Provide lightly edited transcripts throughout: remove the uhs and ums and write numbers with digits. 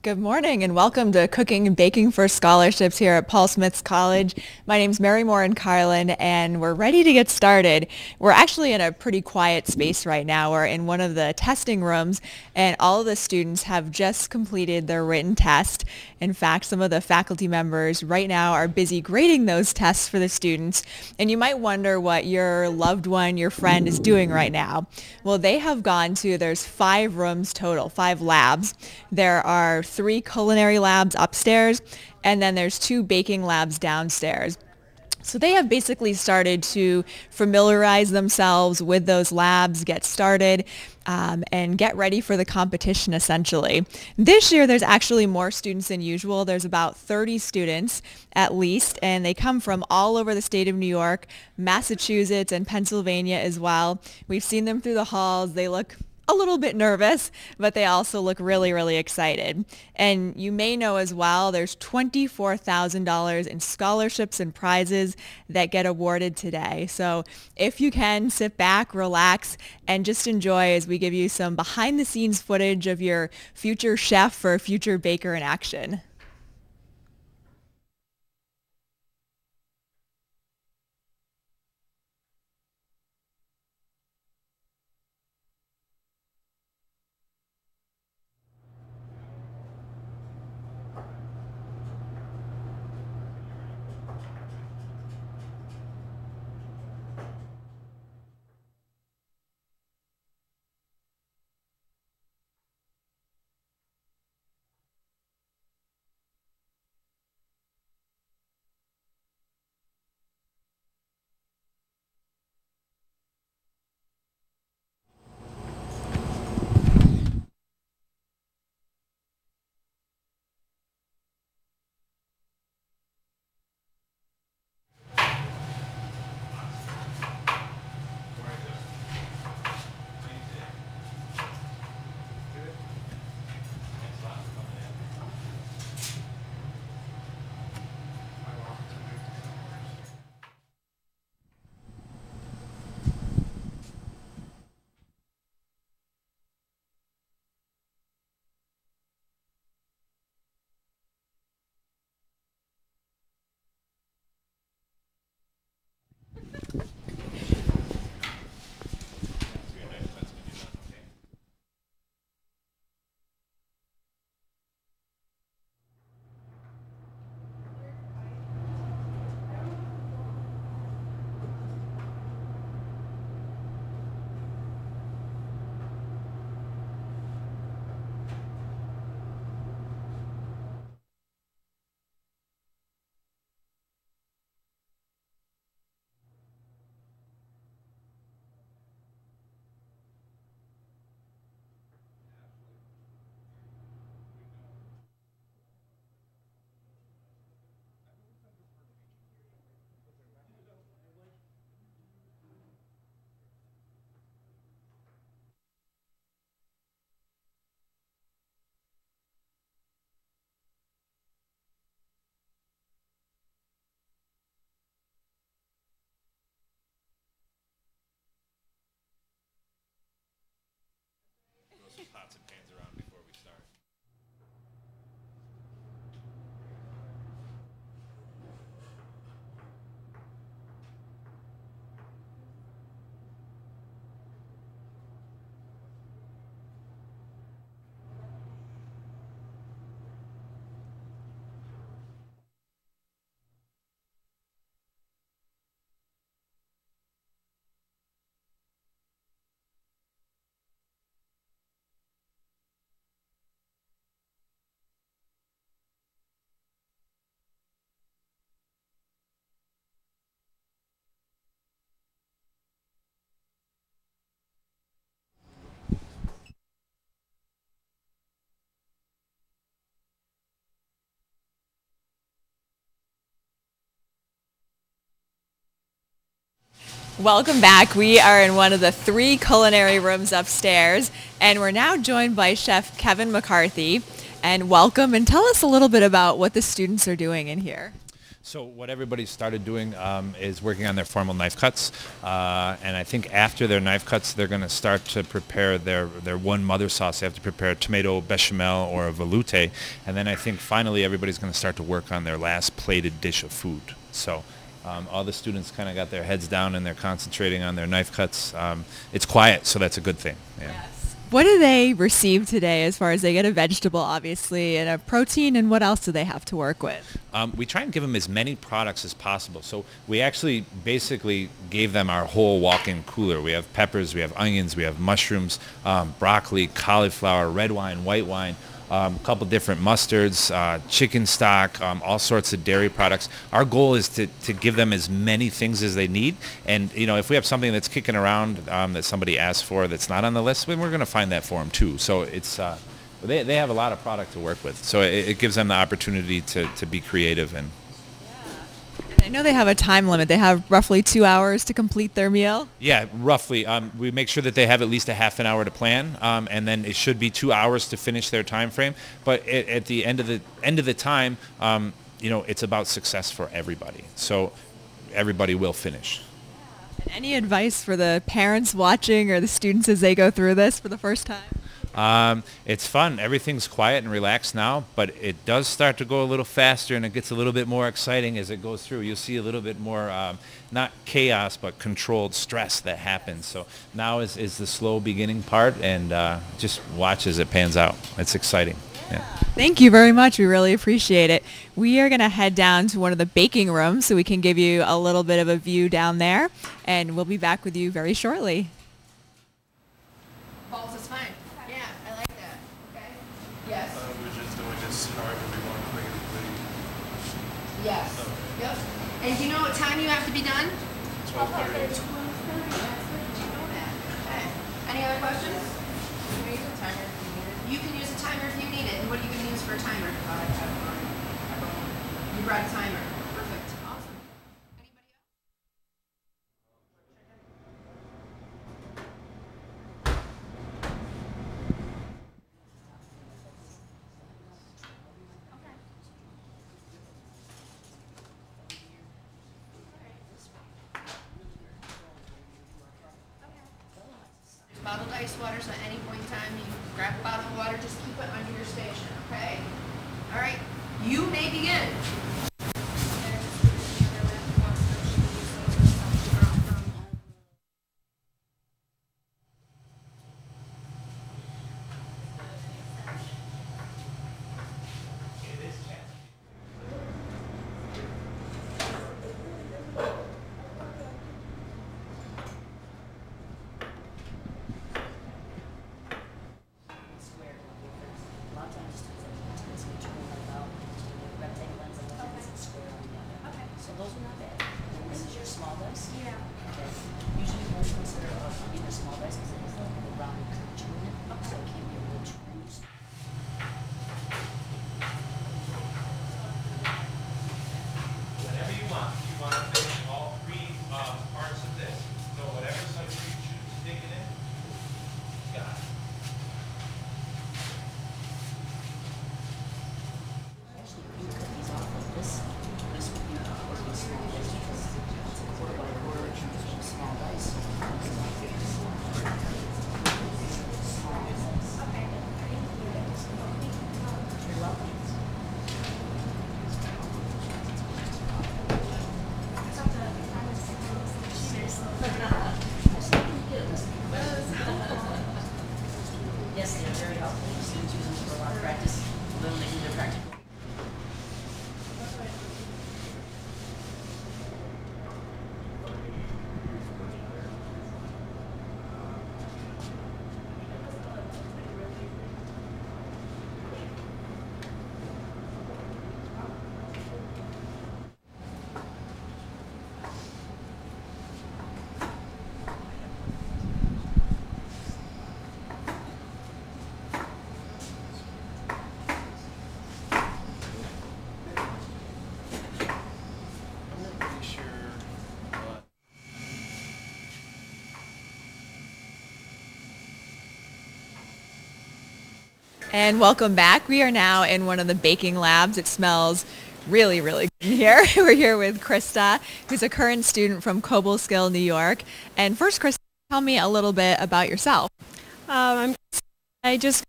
Good morning and welcome to Cooking and Baking for Scholarships here at Paul Smith's College. My name's Mary Morin Carlin and we're ready to get started. We're actually in a pretty quiet space right now. We're in one of the testing rooms and all of the students have just completed their written test. In fact, some of the faculty members right now are busy grading those tests for the students. And you might wonder what your loved one, your friend is doing right now. Well, they have gone to, there's 5 rooms total, 5 labs. There are 3 culinary labs upstairs, and then there's 2 baking labs downstairs. So they have basically started to familiarize themselves with those labs, get started, and get ready for the competition essentially. This year there's actually more students than usual. There's about 30 students at least, and they come from all over the state of New York, Massachusetts, and Pennsylvania as well. We've seen them through the halls. They look a little bit nervous, but they also look really, really excited. And you may know as well, there's $24,000 in scholarships and prizes that get awarded today. So if you can, sit back, relax, and just enjoy as we give you some behind the scenes footage of your future chef or future baker in action. Pots and pans around before we start. Welcome back. We are in one of the 3 culinary rooms upstairs, and we're now joined by Chef Kevin McCarthy. And welcome, and tell us a little bit about what the students are doing in here. So what everybody started doing is working on their formal knife cuts, and I think after their knife cuts, they're going to start to prepare their one mother sauce. They have to prepare a tomato bechamel or a veloute, and then I think finally everybody's going to start to work on their last plated dish of food. So all the students kind of got their heads down and they're concentrating on their knife cuts. It's quiet, so that's a good thing. Yeah. Yes. What do they receive today as far as they get a vegetable, obviously, and a protein, and what else do they have to work with? We try and give them as many products as possible. So we actually basically gave them our whole walk-in cooler. We have peppers, we have onions, we have mushrooms, broccoli, cauliflower, red wine, white wine, a couple different mustards, chicken stock, all sorts of dairy products. Our goal is to give them as many things as they need. And, you know, if we have something that's kicking around that somebody asks for that's not on the list, then we're going to find that for them too. So it's they have a lot of product to work with. So it gives them the opportunity to be creative. And I know they have a time limit. They have roughly 2 hours to complete their meal. yeah, roughly. We make sure that they have at least a half an hour to plan, and then it should be 2 hours to finish their time frame. But at the end of the time, you know, it's about success for everybody. So everybody will finish. And any advice for the parents watching or the students as they go through this for the first time? It's fun. Everything's quiet and relaxed now, but it does start to go a little faster and it gets a little bit more exciting as it goes through. You'll see a little bit more, not chaos, but controlled stress that happens. So now is the slow beginning part, and just watch as it pans out. It's exciting. Yeah. Thank you very much. We really appreciate it. We are going to head down to one of the baking rooms so we can give you a little bit of a view down there, and we'll be back with you very shortly. Balls is fine. Yeah, I like that. Okay. Yes. We're just doing this however we want to make it pretty. Yes. Yep. And do you know what time you have to be done? 12:30. 12:30. Okay. Any other questions? Can we use a timer if you need it? You can use a timer if you need it. And what are you going to use for a timer? You brought a timer. Perfect. Awesome. Anybody else? Bottled ice water, so at any point in time you grab a bottle of water, just keep it under your station, okay? All right, you may begin. So those are not bad. And this is your small dice? Yeah. Okay. Usually most consider either small dice because it has the rounded curvature in it. So it can be a little too loose. Whatever you want. You want to finish all three parts of this. So whatever side you choose to stick it in, got it. Actually, you can cut these off like this. This would be a small dice because it's a quarter by quarter small dice. You're welcome. Yes, they are very helpful. Students use them for a lot of practice when they do their practical. Pretty sure. And welcome back. We are now in one of the baking labs. It smells Really, really good in here. We're here with Krista, who's a current student from Cobleskill, New York. And first, Krista, tell me a little bit about yourself. I just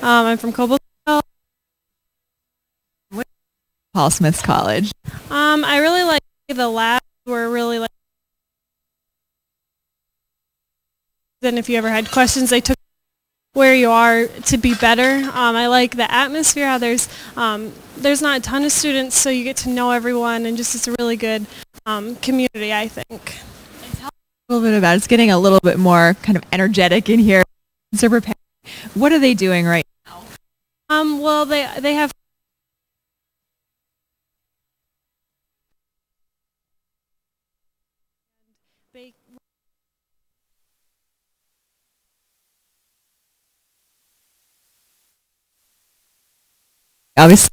I'm from Cobleskill. Paul Smith's College. I really like the labs were really like, and if you ever had questions, they took where you are to be better. I like the atmosphere, how there's not a ton of students, so you get to know everyone, and just it's a really good community, I think. Tell me a little bit about it. It's getting a little bit more kind of energetic in here. So prepared. What are they doing right now? Well, they have Obviously.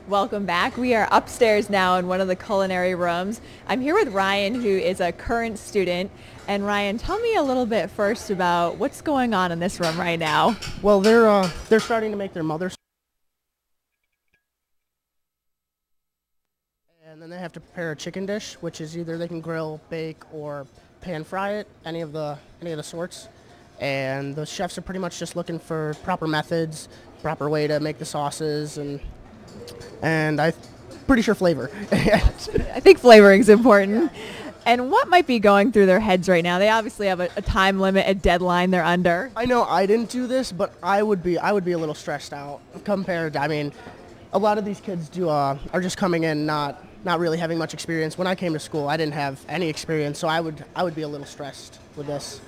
Welcome back. We are upstairs now in one of the culinary rooms. I'm here with Ryan, who is a current student. And Ryan, tell me a little bit first about what's going on in this room right now. Well, they're starting to make their mother's, and then they have to prepare a chicken dish, which is either they can grill, bake, or pan fry it, any of the sorts. And the chefs are pretty much just looking for proper methods, proper way to make the sauces, and I'm pretty sure flavor. I think flavoring is important. And what might be going through their heads right now? They obviously have a time limit, a deadline they're under. I know I didn't do this, but I would be a little stressed out compared. I mean, a lot of these kids are just coming in not really having much experience. When I came to school, I didn't have any experience, so I would be a little stressed with this.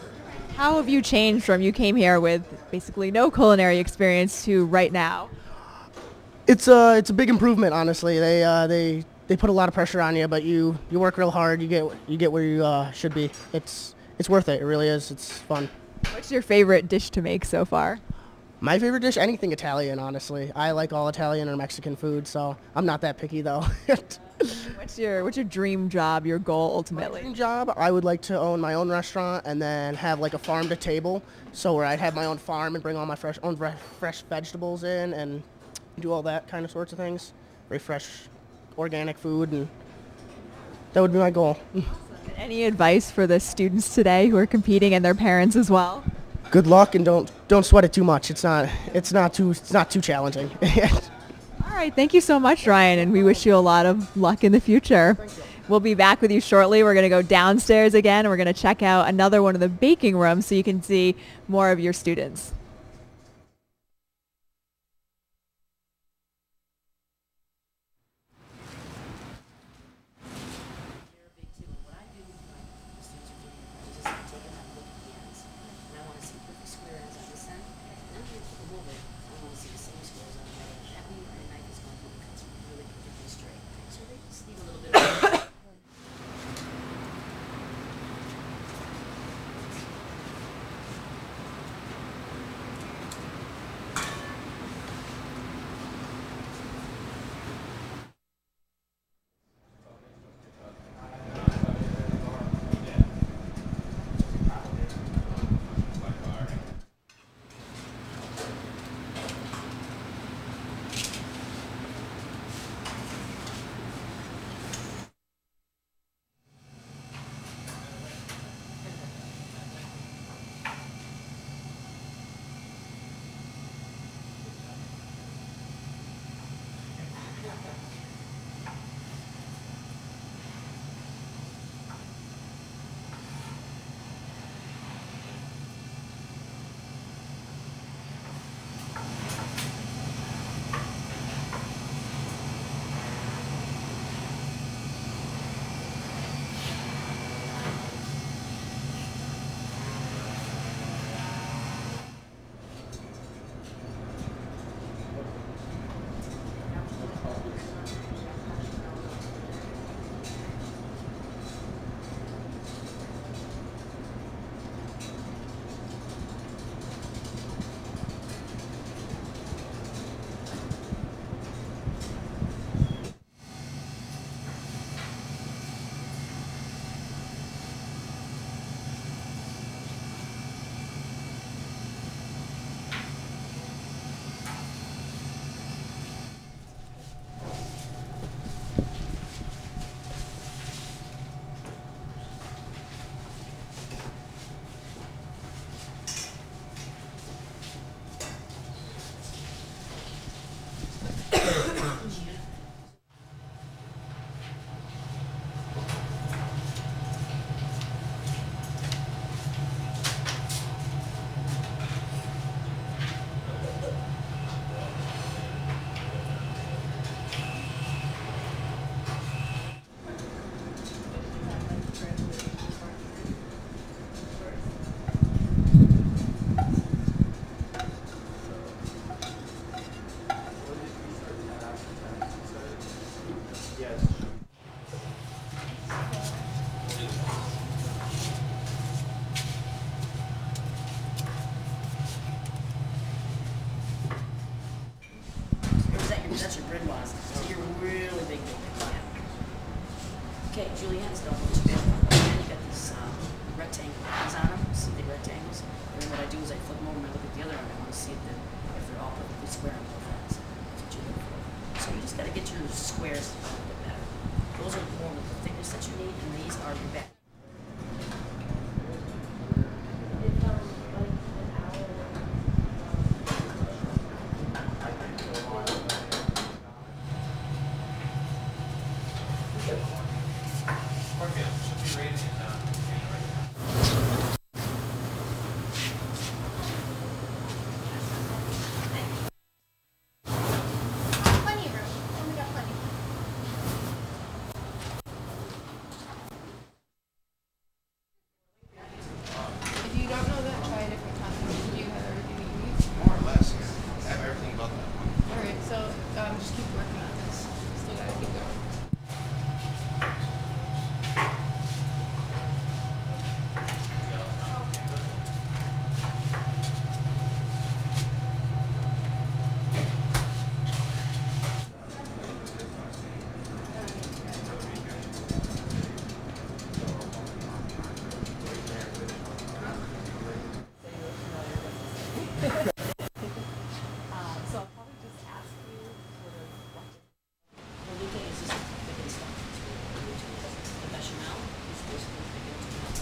How have you changed from you came here with basically no culinary experience to right now? It's a big improvement, honestly. They put a lot of pressure on you, but you work real hard. You get where you should be. It's worth it. It really is. It's fun. What's your favorite dish to make so far? My favorite dish, anything Italian, honestly. I like all Italian or Mexican food, so I'm not that picky though. What's your dream job, your goal ultimately? My dream job, I would like to own my own restaurant and then have like a farm to table, so where I'd have my own farm and bring all my fresh vegetables in and do all that kind of sorts of things. Very fresh, organic food, and that would be my goal. Any advice for the students today who are competing and their parents as well? Good luck, and don't sweat it too much. It's not too challenging. All right, thank you so much, Ryan, and we wish you a lot of luck in the future. We'll be back with you shortly. We're going to go downstairs again, and we're going to check out another one of the baking rooms so you can see more of your students. other end, I want to see if they're all perfectly square on both ends. That's what you look for. So you just got to get your squares a little bit better. Those are more of the thickness that you need, and these are your back. Plenty of room. We got plenty. If you don't know that, try a different time. Do you have everything that you need? More or less, yeah. I have everything about that one. Alright, so just keep working on this. Still gotta keep going. So I'll probably just ask you sort of what the lutein is just thick and stuff. The bechamel is basically thick and stuff.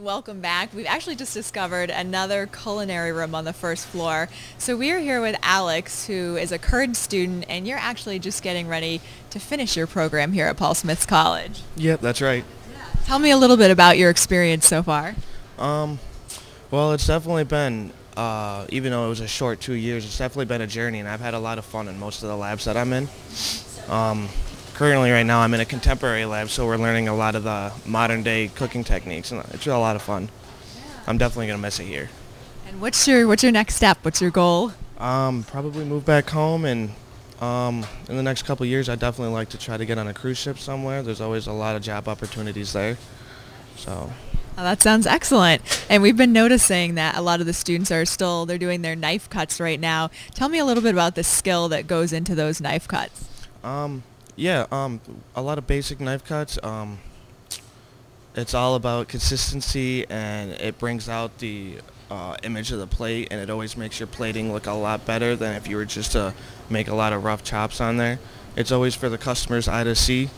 Welcome back. We've actually just discovered another culinary room on the first floor. So we are here with Alex, who is a current student, and you're actually just getting ready to finish your program here at Paul Smith College. Yep, that's right. Tell me a little bit about your experience so far. Well, it's definitely been, even though it was a short 2 years, it's definitely been a journey, and I've had a lot of fun in most of the labs that I'm in. Currently, right now, I'm in a contemporary lab, so we're learning a lot of the modern-day cooking techniques, and it's a lot of fun. I'm definitely going to miss it here. And what's your next step? What's your goal? Probably move back home, and in the next couple of years, I'd definitely like to try to get on a cruise ship somewhere. There's always a lot of job opportunities there. So. Oh, that sounds excellent. And we've been noticing that a lot of the students they're doing their knife cuts right now. Tell me a little bit about the skill that goes into those knife cuts. Yeah, a lot of basic knife cuts. It's all about consistency, and it brings out the image of the plate, and it always makes your plating look a lot better than if you were just to make a lot of rough chops on there. It's always for the customer's eye to see,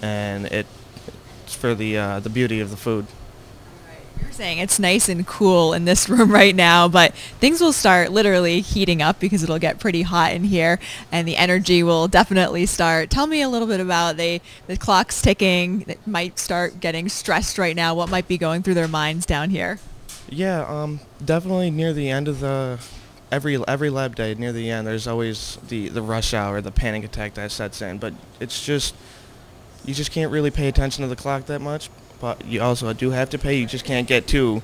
and it's for the beauty of the food. You're saying it's nice and cool in this room right now, but things will start literally heating up because it'll get pretty hot in here, and the energy will definitely start. Tell me a little bit about the clock's ticking. That might start getting stressed right now. What might be going through their minds down here? Yeah, definitely near the end of every lab day, near the end, there's always the rush hour, the panic attack that sets in. But it's just, you just can't really pay attention to the clock that much. But you also do have to pay. You just can't get too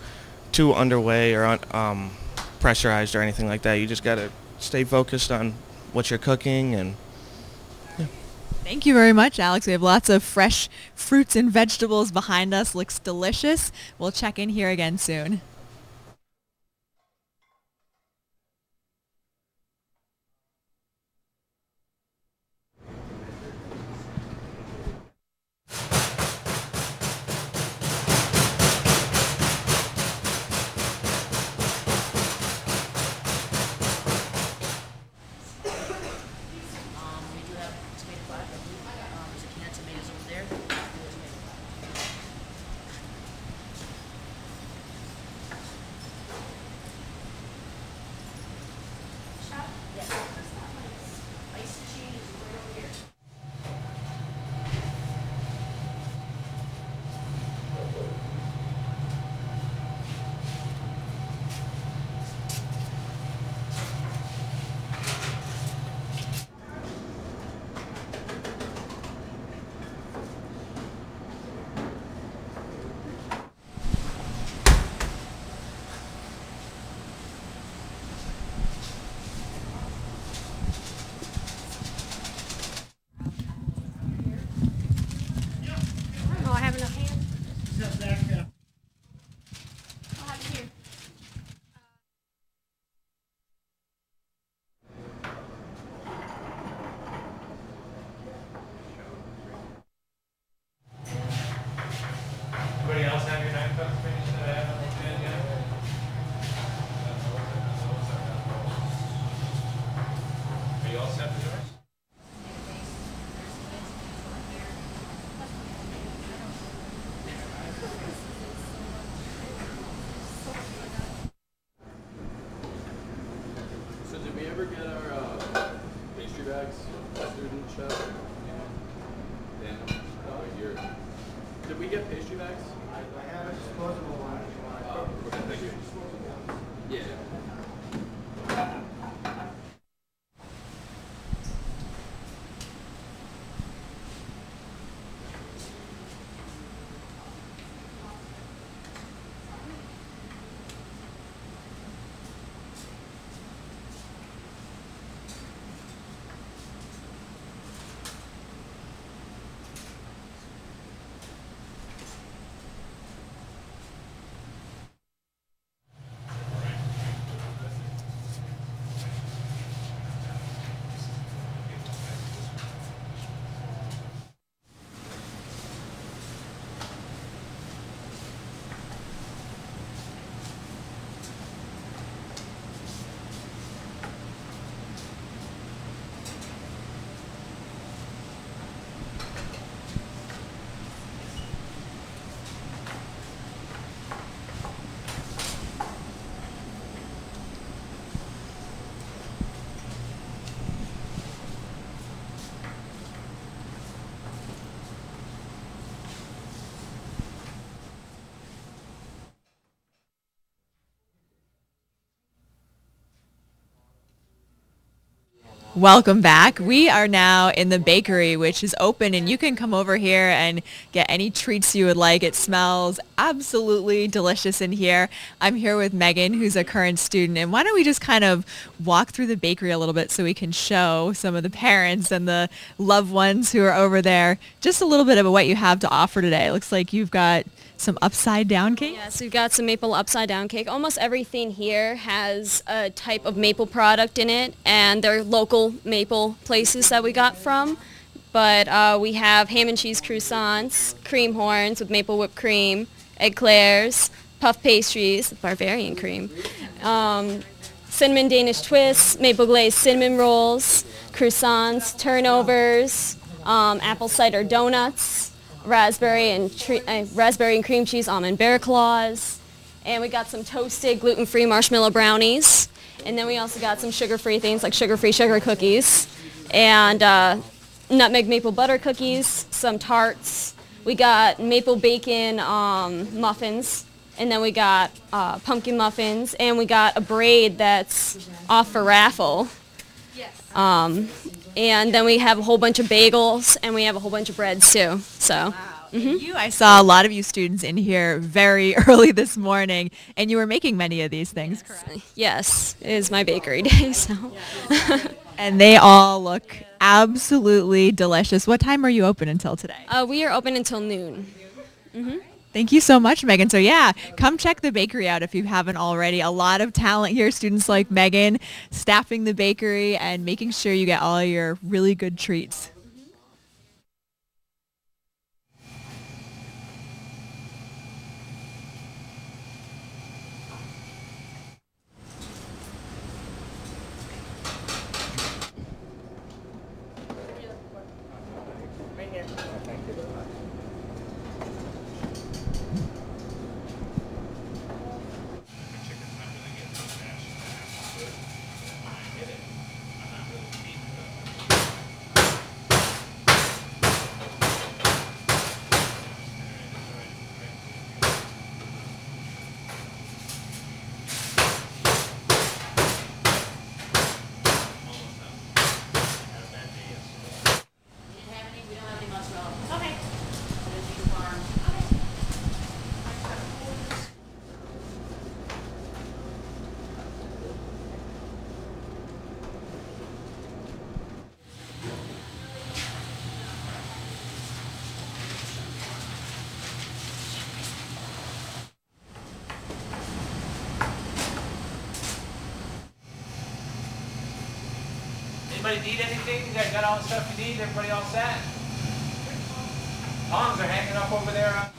underway or pressurized or anything like that. You just got to stay focused on what you're cooking. And yeah. Thank you very much, Alex. We have lots of fresh fruits and vegetables behind us. Looks delicious. We'll check in here again soon. We do have tomato pie, there's a can of tomatoes over there. Yes. Iced cheese is right over here. Oh, I have enough hands. I'll have it here. Anybody else have your knife cuts finished that I haven't looked at yet? Are you all set for yours? So did we ever get our pastry bags, student chef? Dan, here. Did we get pastry bags? I have a disposable one if you want. Okay, thank you. Yeah. Welcome back. We are now in the bakery, which is open, and you can come over here and get any treats you would like. It smells absolutely delicious in here. I'm here with Megan, who's a current student, and why don't we just kind of walk through the bakery a little bit so we can show some of the parents and the loved ones who are over there just a little bit of what you have to offer today. It looks like you've got some upside down cake? Yes, we've got some maple upside down cake. Almost everything here has a type of maple product in it, and they're local maple places that we got from. But we have ham and cheese croissants, cream horns with maple whipped cream, eclairs, puff pastries, Bavarian cream, cinnamon Danish twists, maple glazed cinnamon rolls, croissants, turnovers, apple cider donuts, raspberry and cream cheese almond bear claws, and we got some toasted gluten-free marshmallow brownies, and then we also got some sugar-free things like sugar-free sugar cookies and nutmeg maple butter cookies, some tarts. We got maple bacon muffins, and then we got pumpkin muffins, and we got a braid that's off for raffle. And then we have a whole bunch of bagels, and we have a whole bunch of breads too. So, I saw a lot of you students in here very early this morning, and you were making many of these things, correct? Yes, it is my bakery day. So, and they all look absolutely delicious. What time are you open until today? We are open until noon. Thank you so much, Megan. So yeah, come check the bakery out if you haven't already. A lot of talent here, students like Megan, staffing the bakery and making sure you get all your really good treats. Anybody need anything? You guys got all the stuff you need? Everybody all set? Tongs are hanging up over there.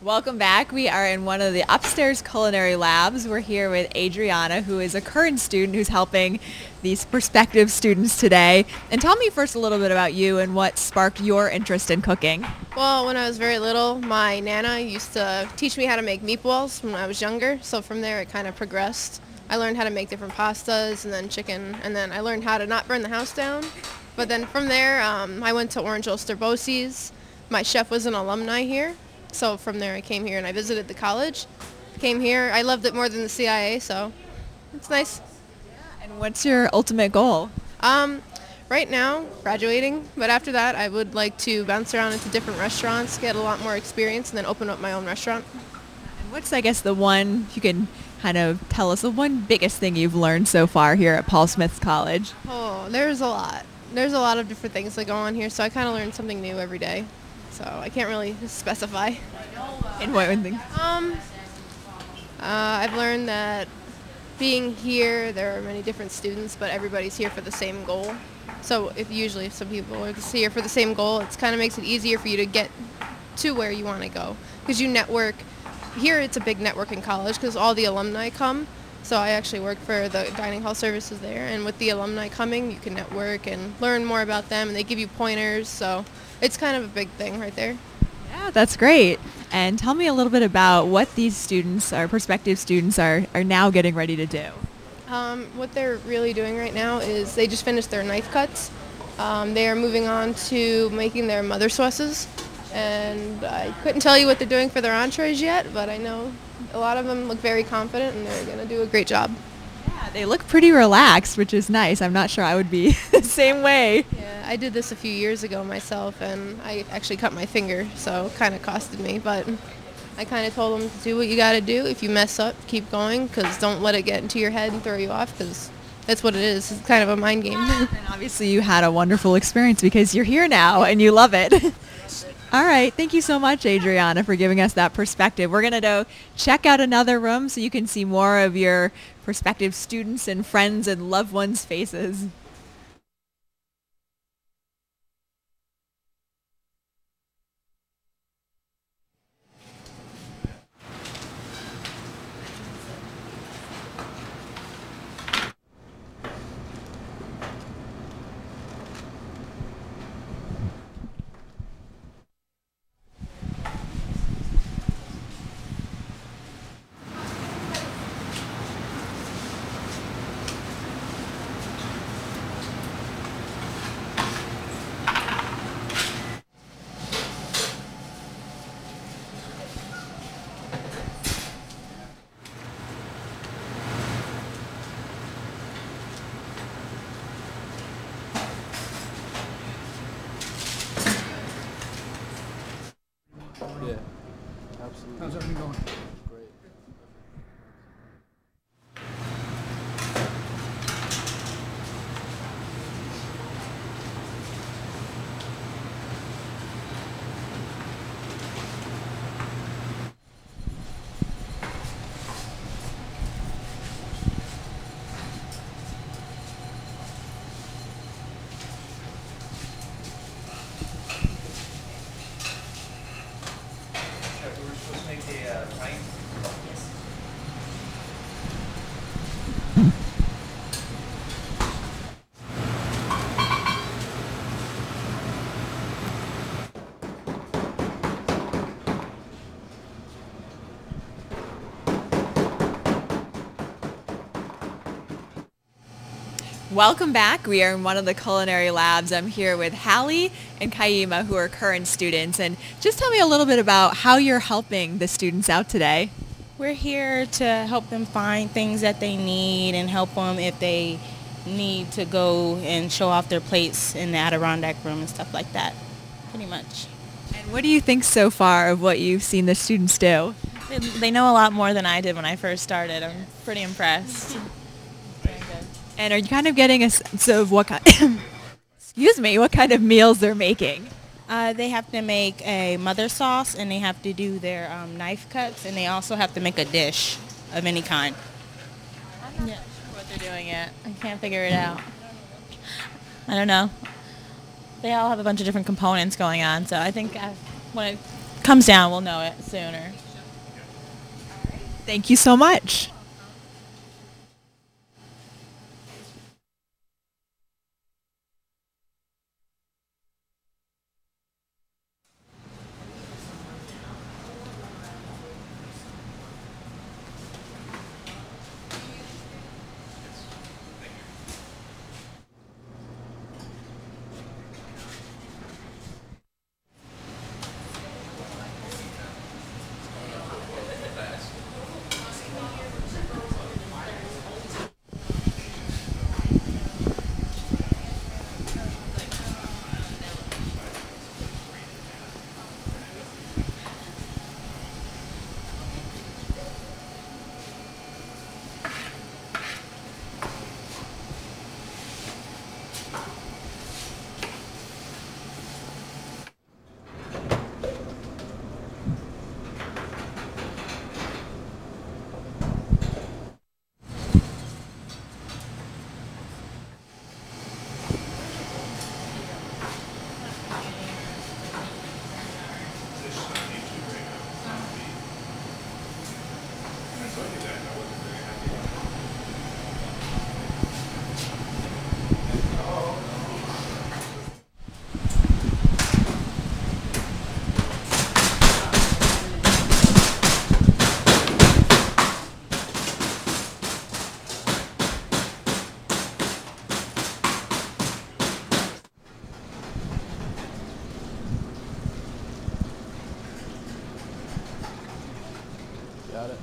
Welcome back. We are in one of the upstairs culinary labs. We're here with Adriana, who is a current student who's helping these prospective students today. And tell me first a little bit about you and what sparked your interest in cooking. Well, when I was very little, my Nana used to teach me how to make meatballs when I was younger. So from there, it kind of progressed. I learned how to make different pastas and then chicken, and then I learned how to not burn the house down. But then from there, I went to Orange Ulster BOCES. My chef was an alumni here. So from there I came here and I visited the college. Came here. I loved it more than the CIA, so it's nice. And what's your ultimate goal? Right now, graduating, but after that I would like to bounce around into different restaurants, get a lot more experience, and then open up my own restaurant. And what's, I guess, the one, you can kind of tell us the one biggest thing you've learned so far here at Paul Smith College? Oh, there's a lot. There's a lot of different things that go on here, so I kind of learn something new every day. So I can't really specify. In what one thing? I've learned that being here, there are many different students, but everybody's here for the same goal. So if some people are here for the same goal, it kind of makes it easier for you to get to where you want to go. Because you network. Here it's a big networking college because all the alumni come. So I actually work for the dining hall services there, and with the alumni coming, you can network and learn more about them, and they give you pointers. So it's kind of a big thing right there. Yeah, that's great. And tell me a little bit about what these students, our prospective students, are now getting ready to do. What they're really doing right now is they just finished their knife cuts. They are moving on to making their mother sauces. And I couldn't tell you what they're doing for their entrees yet, but I know a lot of them look very confident and they're going to do a great job. Yeah, they look pretty relaxed, which is nice. I'm not sure I would be the same way. Yeah, I did this a few years ago myself, and I actually cut my finger, so it kind of costed me. But I kind of told them to do what you got to do. If you mess up, keep going, because don't let it get into your head and throw you off, because that's what it is. It's kind of a mind game. And obviously you had a wonderful experience because you're here now and you love it. All right. Thank you so much, Adriana, for giving us that perspective. We're going to go check out another room so you can see more of your prospective students and friends and loved ones' faces. Yeah, absolutely. How's everything going? Great. Welcome back. We are in one of the culinary labs. I'm here with Hallie and Kaima, who are current students. And just tell me a little bit about how you're helping the students out today. We're here to help them find things that they need and help them if they need to go and show off their plates in the Adirondack room and stuff like that, pretty much. And what do you think so far of what you've seen the students do? They know a lot more than I did when I first started. I'm pretty impressed. And are you kind of getting a sense of what kind, what kind of meals they're making? They have to make a mother sauce, and they have to do their knife cuts, and they also have to make a dish of any kind. I'm not sure what they're doing yet. I can't figure it out. I don't know. They all have a bunch of different components going on, so I think when it comes down, we'll know it sooner. Thank you so much. Got it.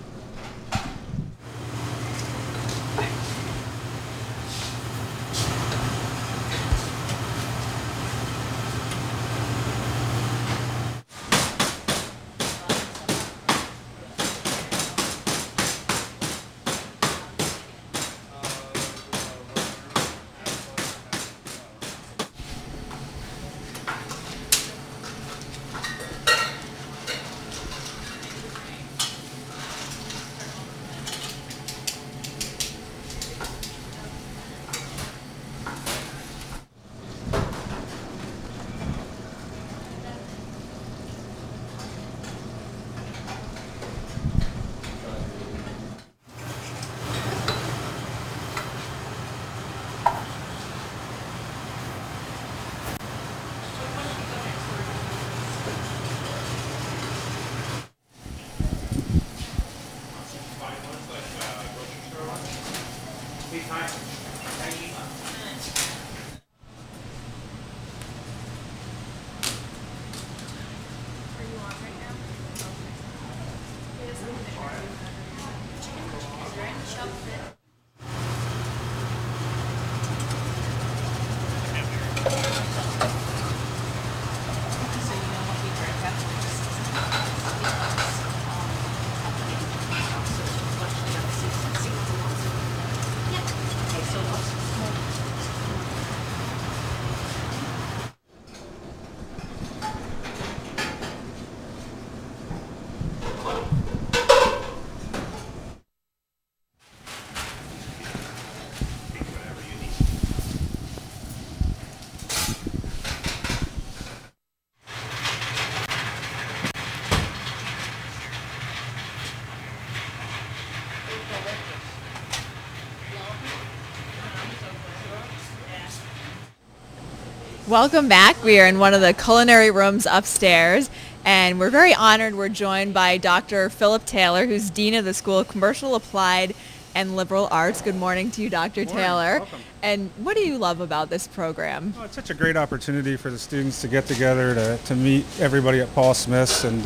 Welcome back. We are in one of the culinary rooms upstairs, and we're very honored. We're joined by Dr. Philip Taylor, who's Dean of the School of Commercial Applied and Liberal Arts. Good morning to you, Dr. Taylor. Welcome. And what do you love about this program? Oh, it's such a great opportunity for the students to get together, to meet everybody at Paul Smith's and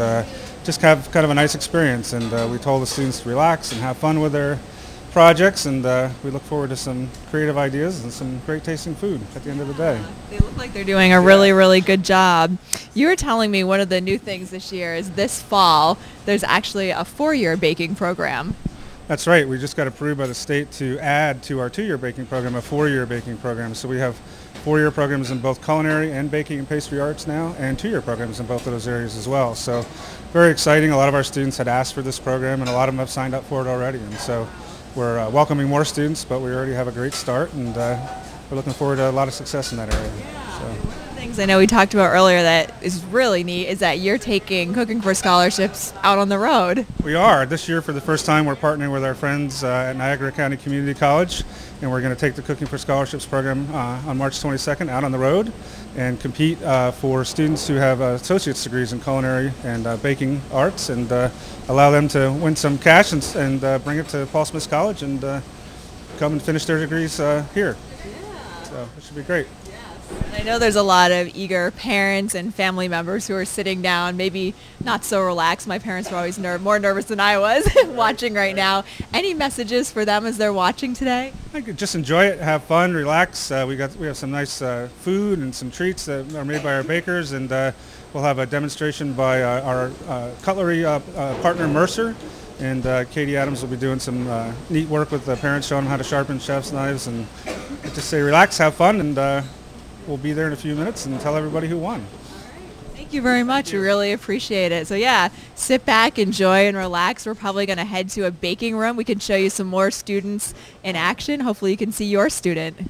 just have kind of a nice experience. And we told the students to relax and have fun with their projects, and we look forward to some creative ideas and some great tasting food at the end of the day. They look like they're doing a really, really good job. You were telling me one of the new things this year is this fall there's actually a 4-year baking program. That's right. We just got approved by the state to add to our 2-year baking program a 4-year baking program. So we have 4-year programs in both culinary and baking and pastry arts now, and 2-year programs in both of those areas as well. So very exciting. A lot of our students had asked for this program, and a lot of them have signed up for it already. And so we're welcoming more students, but we already have a great start, and we're looking forward to a lot of success in that area. Yeah. So. What are Things I know we talked about earlier that is really neat is that you're taking Cooking for Scholarships out on the road. We are. This year, for the first time, we're partnering with our friends at Niagara County Community College, and we're going to take the Cooking for Scholarships program on March 22nd out on the road and compete for students who have associate's degrees in culinary and baking arts, and allow them to win some cash and bring it to Paul Smith College and come and finish their degrees here. Yeah. So it should be great. I know there's a lot of eager parents and family members who are sitting down, maybe not so relaxed. My parents were always more nervous than I was watching right now. Any messages for them as they're watching today? I could just enjoy it, have fun, relax. We have some nice food and some treats that are made by our bakers, and we'll have a demonstration by our cutlery partner Mercer. And Katie Adams will be doing some neat work with the parents, showing them how to sharpen chef's knives. And just say relax, have fun, and we'll be there in a few minutes and tell everybody who won. Thank you very much. We really appreciate it. So yeah, sit back, enjoy, and relax. We're probably going to head to a baking room. We can show you some more students in action. Hopefully you can see your student.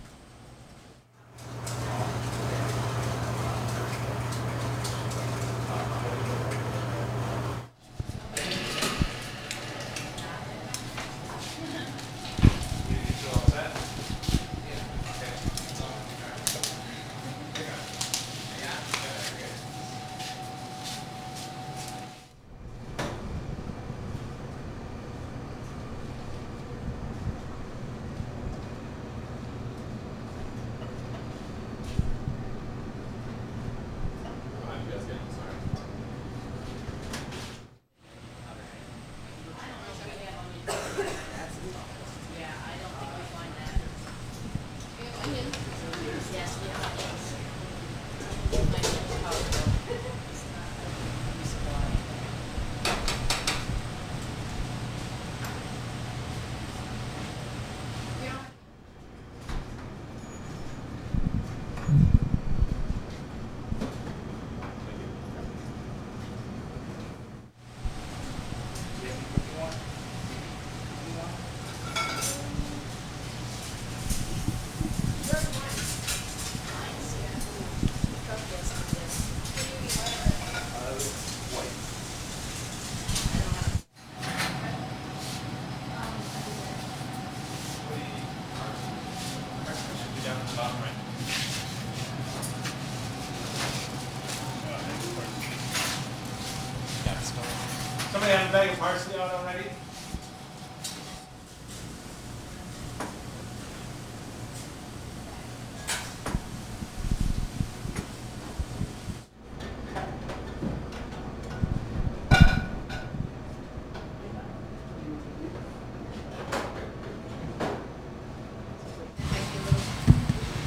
Somebody have a bag of parsley out already?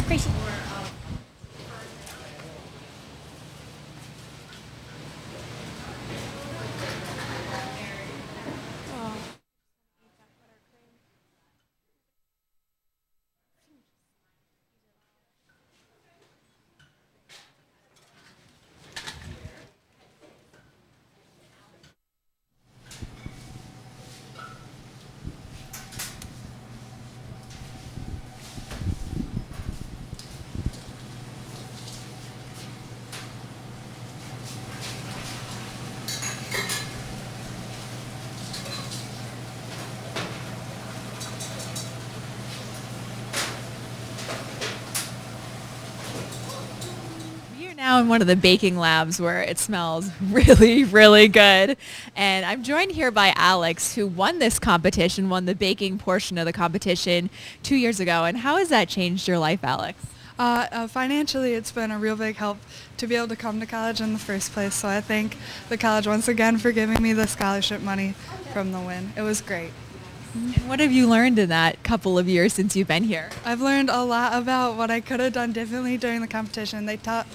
Gracie. Now in one of the baking labs where it smells really, really good. And I'm joined here by Alex, who won this competition, won the baking portion of the competition 2 years ago. And how has that changed your life, Alex? Financially, it's been a real big help to be able to come to college in the first place. So I thank the college once again for giving me the scholarship money from the win. It was great. And what have you learned in that couple of years since you've been here? I've learned a lot about what I could have done differently during the competition. They taught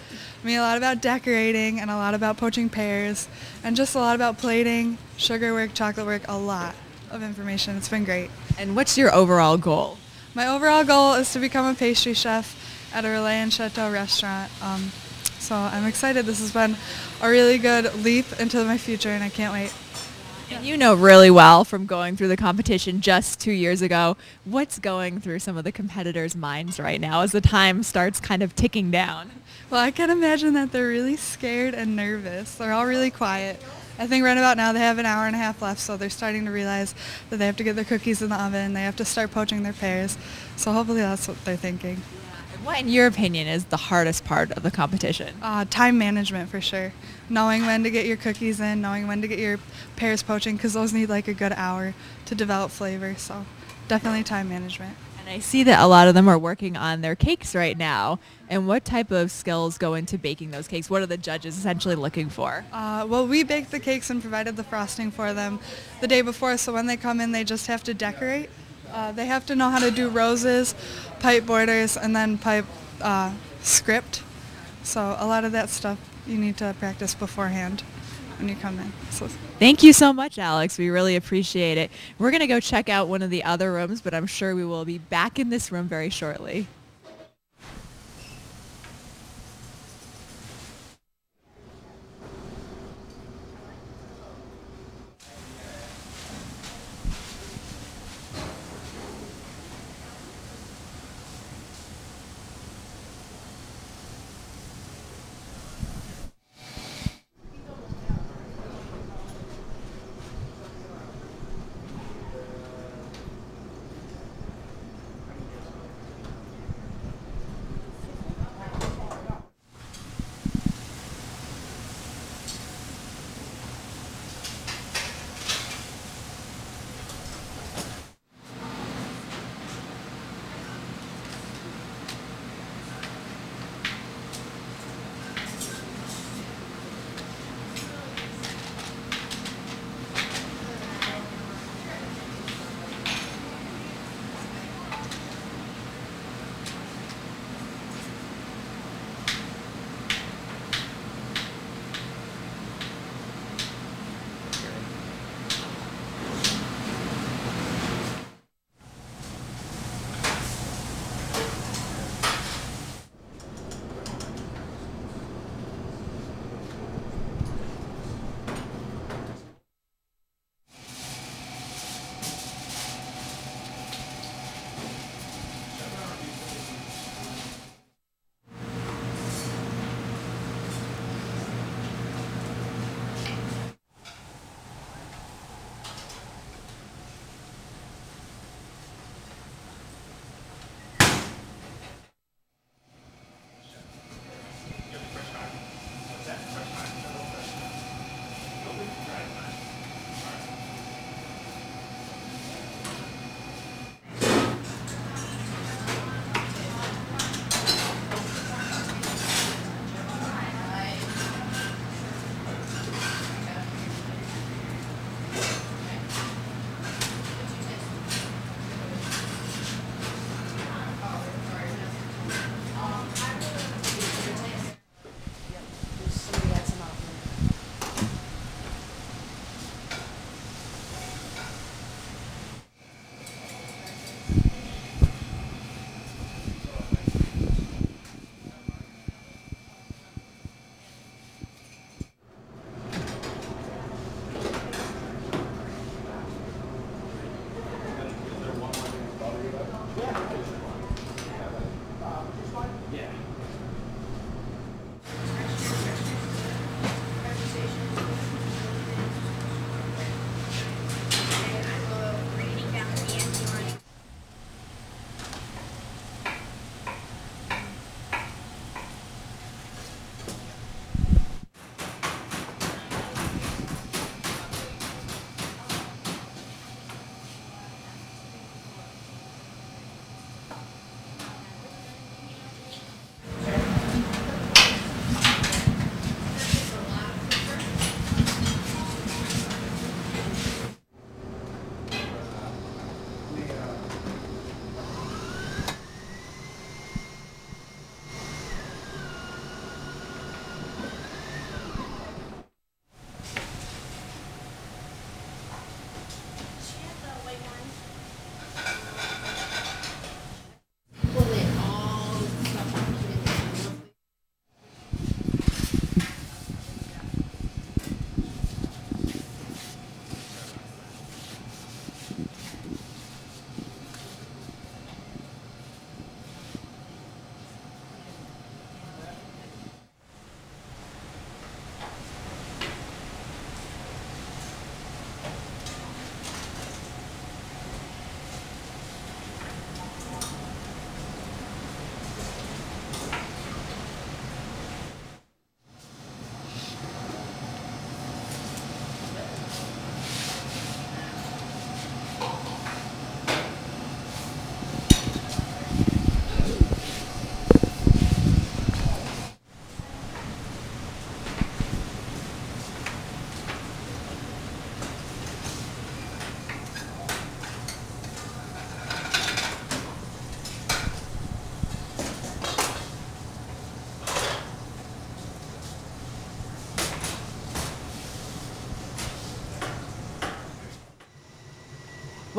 me a lot about decorating and a lot about poaching pears and just a lot about plating, sugar work, chocolate work, a lot of information. It's been great. And what's your overall goal? My overall goal is to become a pastry chef at a Relais and Chateau restaurant. So I'm excited. This has been a really good leap into my future and I can't wait. And you know really well from going through the competition just 2 years ago, what's going through some of the competitors' minds right now as the time starts kind of ticking down? Well, I can imagine that they're really scared and nervous. They're all really quiet. I think right about now they have an hour and a half left, so they're starting to realize that they have to get their cookies in the oven. They have to start poaching their pears. So hopefully that's what they're thinking. What, in your opinion, is the hardest part of the competition? Time management for sure. Knowing when to get your cookies in, knowing when to get your pears poaching, because those need like a good hour to develop flavor. So definitely time management. And I see that a lot of them are working on their cakes right now. And what type of skills go into baking those cakes? What are the judges essentially looking for? Well, we baked the cakes and provided the frosting for them the day before, so when they come in, they just have to decorate. They have to know how to do roses, pipe borders, and then pipe script. So a lot of that stuff you need to practice beforehand when you come in. So. Thank you so much, Alex. We really appreciate it. We're going to go check out one of the other rooms, but I'm sure we will be back in this room very shortly.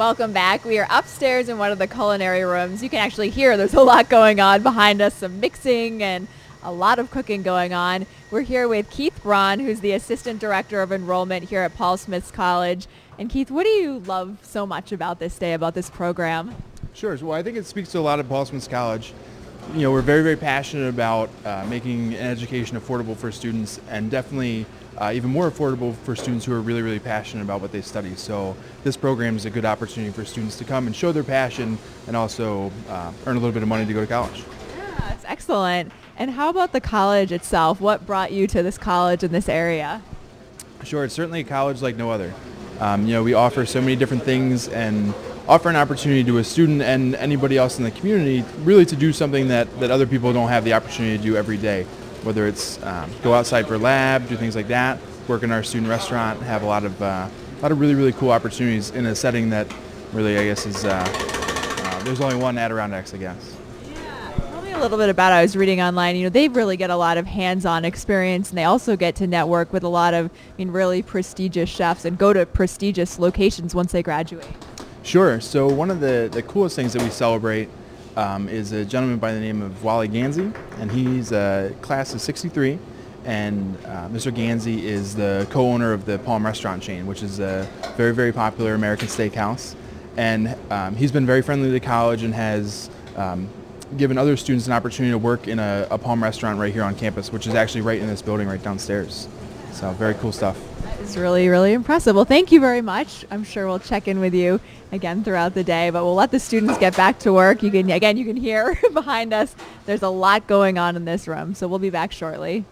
Welcome back. We are upstairs in one of the culinary rooms. You can actually hear there's a lot going on behind us, some mixing and a lot of cooking going on. We're here with Keith Braun, who's the Assistant Director of Enrollment here at Paul Smiths College. And Keith, what do you love so much about this day, about this program? Sure. Well, I think it speaks to a lot of Paul Smiths College. You know, we're very, very passionate about making an education affordable for students, and definitely even more affordable for students who are really, really passionate about what they study. So this program is a good opportunity for students to come and show their passion and also earn a little bit of money to go to college. Yeah, that's excellent. And how about the college itself? What brought you to this college in this area? Sure, it's certainly a college like no other. You know, we offer so many different things and offer an opportunity to a student and anybody else in the community really to do something that other people don't have the opportunity to do every day. Whether it's go outside for lab, do things like that, work in our student restaurant, have a lot of really, really cool opportunities in a setting that really, I guess, is there's only one Adirondacks, I guess. Tell me a little bit about it. I was reading online, you know, they really get a lot of hands-on experience, and they also get to network with a lot of, really prestigious chefs and go to prestigious locations once they graduate. Sure. So one of the coolest things that we celebrate is a gentleman by the name of Wally Gansey, and he's a class of 63, and Mr. Gansey is the co-owner of the Palm restaurant chain, which is a very, very popular American steakhouse, and he's been very friendly to the college and has given other students an opportunity to work in a Palm restaurant right here on campus, which is actually right in this building right downstairs. So very cool stuff. It's really, really impressive. Well, thank you very much. I'm sure we'll check in with you again throughout the day, but we'll let the students get back to work. You can hear behind us, there's a lot going on in this room, so we'll be back shortly.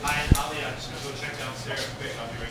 Hi, I'm just going to go check downstairs quick. I'll be right.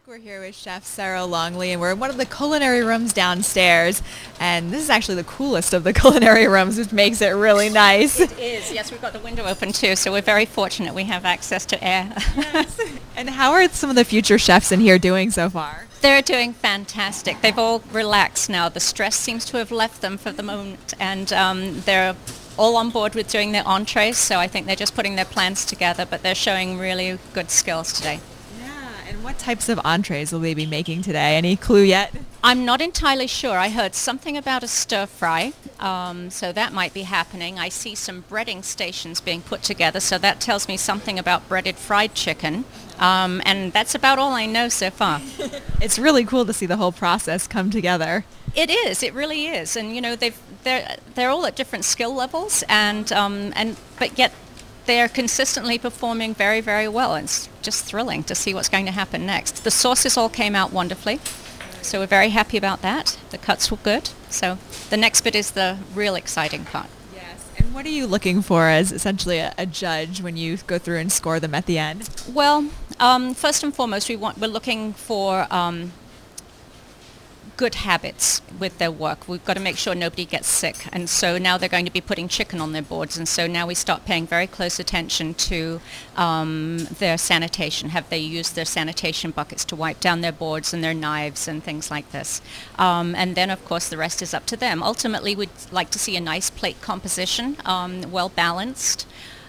We're here with Chef Sarah Longley, and we're in one of the culinary rooms downstairs. And this is actually the coolest of the culinary rooms, which makes it really nice. It is, yes. We've got the window open too, so we're very fortunate we have access to air. Yes. And how are some of the future chefs in here doing so far? They're doing fantastic. They've all relaxed now. The stress seems to have left them for the moment, and they're all on board with doing their entrees, so I think they're just putting their plans together, but they're showing really good skills today. Yeah, and what types of entrees will they be making today? Any clue yet? I'm not entirely sure. I heard something about a stir fry, so that might be happening. I see some breading stations being put together, so that tells me something about breaded fried chicken, and that's about all I know so far. It's really cool to see the whole process come together. It is. It really is. And you know, they're all at different skill levels, and but yet they're consistently performing very, very well. It's just thrilling to see what's going to happen next. The sauces all came out wonderfully, so we're very happy about that. The cuts were good. So the next bit is the real exciting part. Yes. And what are you looking for as essentially a judge when you go through and score them at the end? Well, first and foremost, we're looking for good habits with their work. We've got to make sure nobody gets sick, and so now they're going to be putting chicken on their boards, and so now we start paying very close attention to their sanitation. Have they used their sanitation buckets to wipe down their boards and their knives and things like this? And then of course the rest is up to them. Ultimately we'd like to see a nice plate composition, well balanced,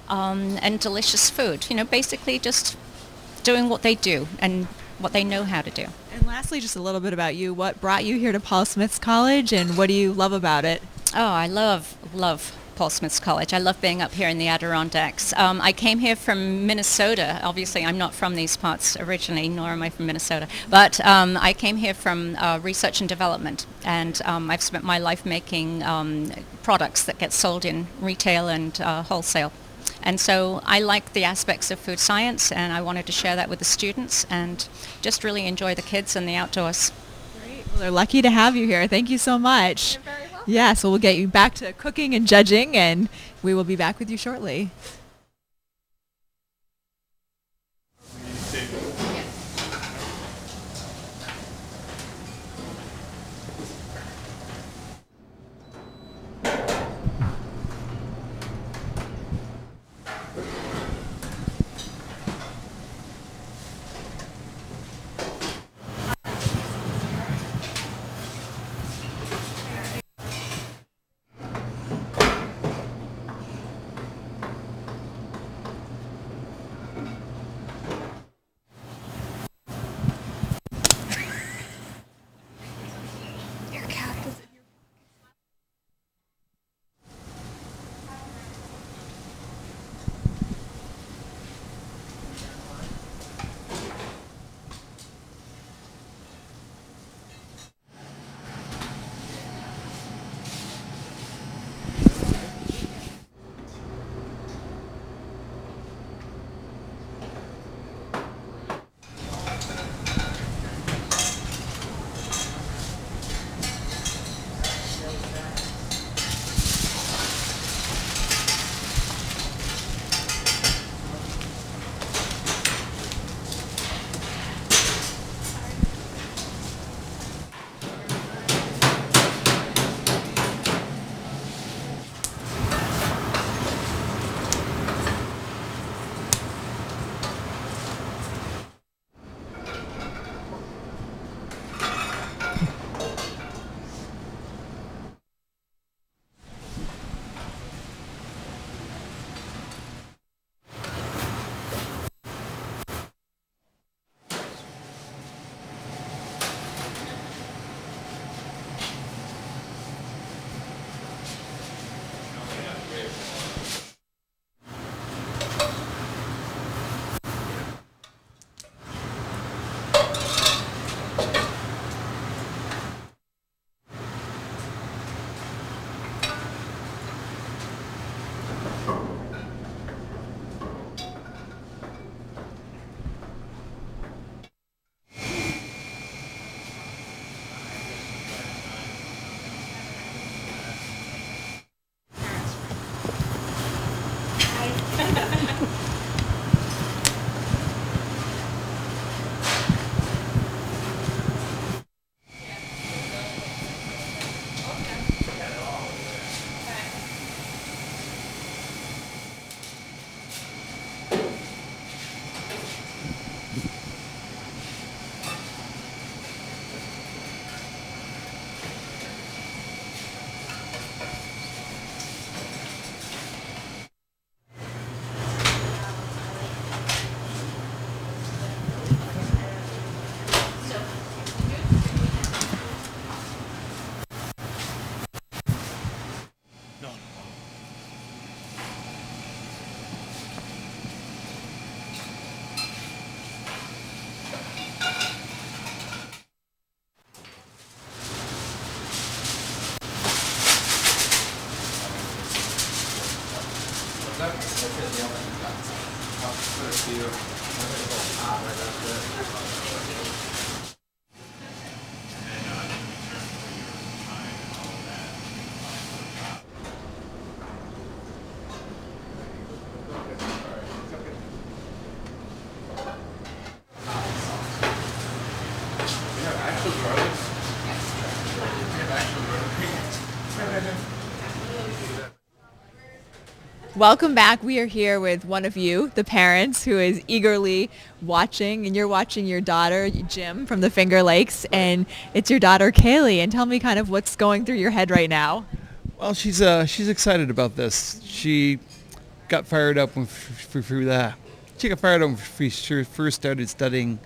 and delicious food. You know, basically just doing what they do and what they know how to do. And lastly, just a little bit about you. What brought you here to Paul Smith's College, and what do you love about it? Oh, I love Paul Smith's College. I love being up here in the Adirondacks. I came here from Minnesota. Obviously, I'm not from these parts originally, nor am I from Minnesota. But I came here from research and development, and I've spent my life making products that get sold in retail and wholesale. And so I like the aspects of food science, and I wanted to share that with the students and just really enjoy the kids and the outdoors. Great. Well, they're lucky to have you here. Thank you so much. You're very welcome. Yeah, so we'll get you back to cooking and judging, and we will be back with you shortly. Welcome back. We are here with one of you, the parents, who is eagerly watching, and you're watching your daughter, Jim, from the Finger Lakes, and it's your daughter, Kaylee. And tell me kind of what's going through your head right now. Well, she's excited about this. She got fired up when she got fired up when she first started studying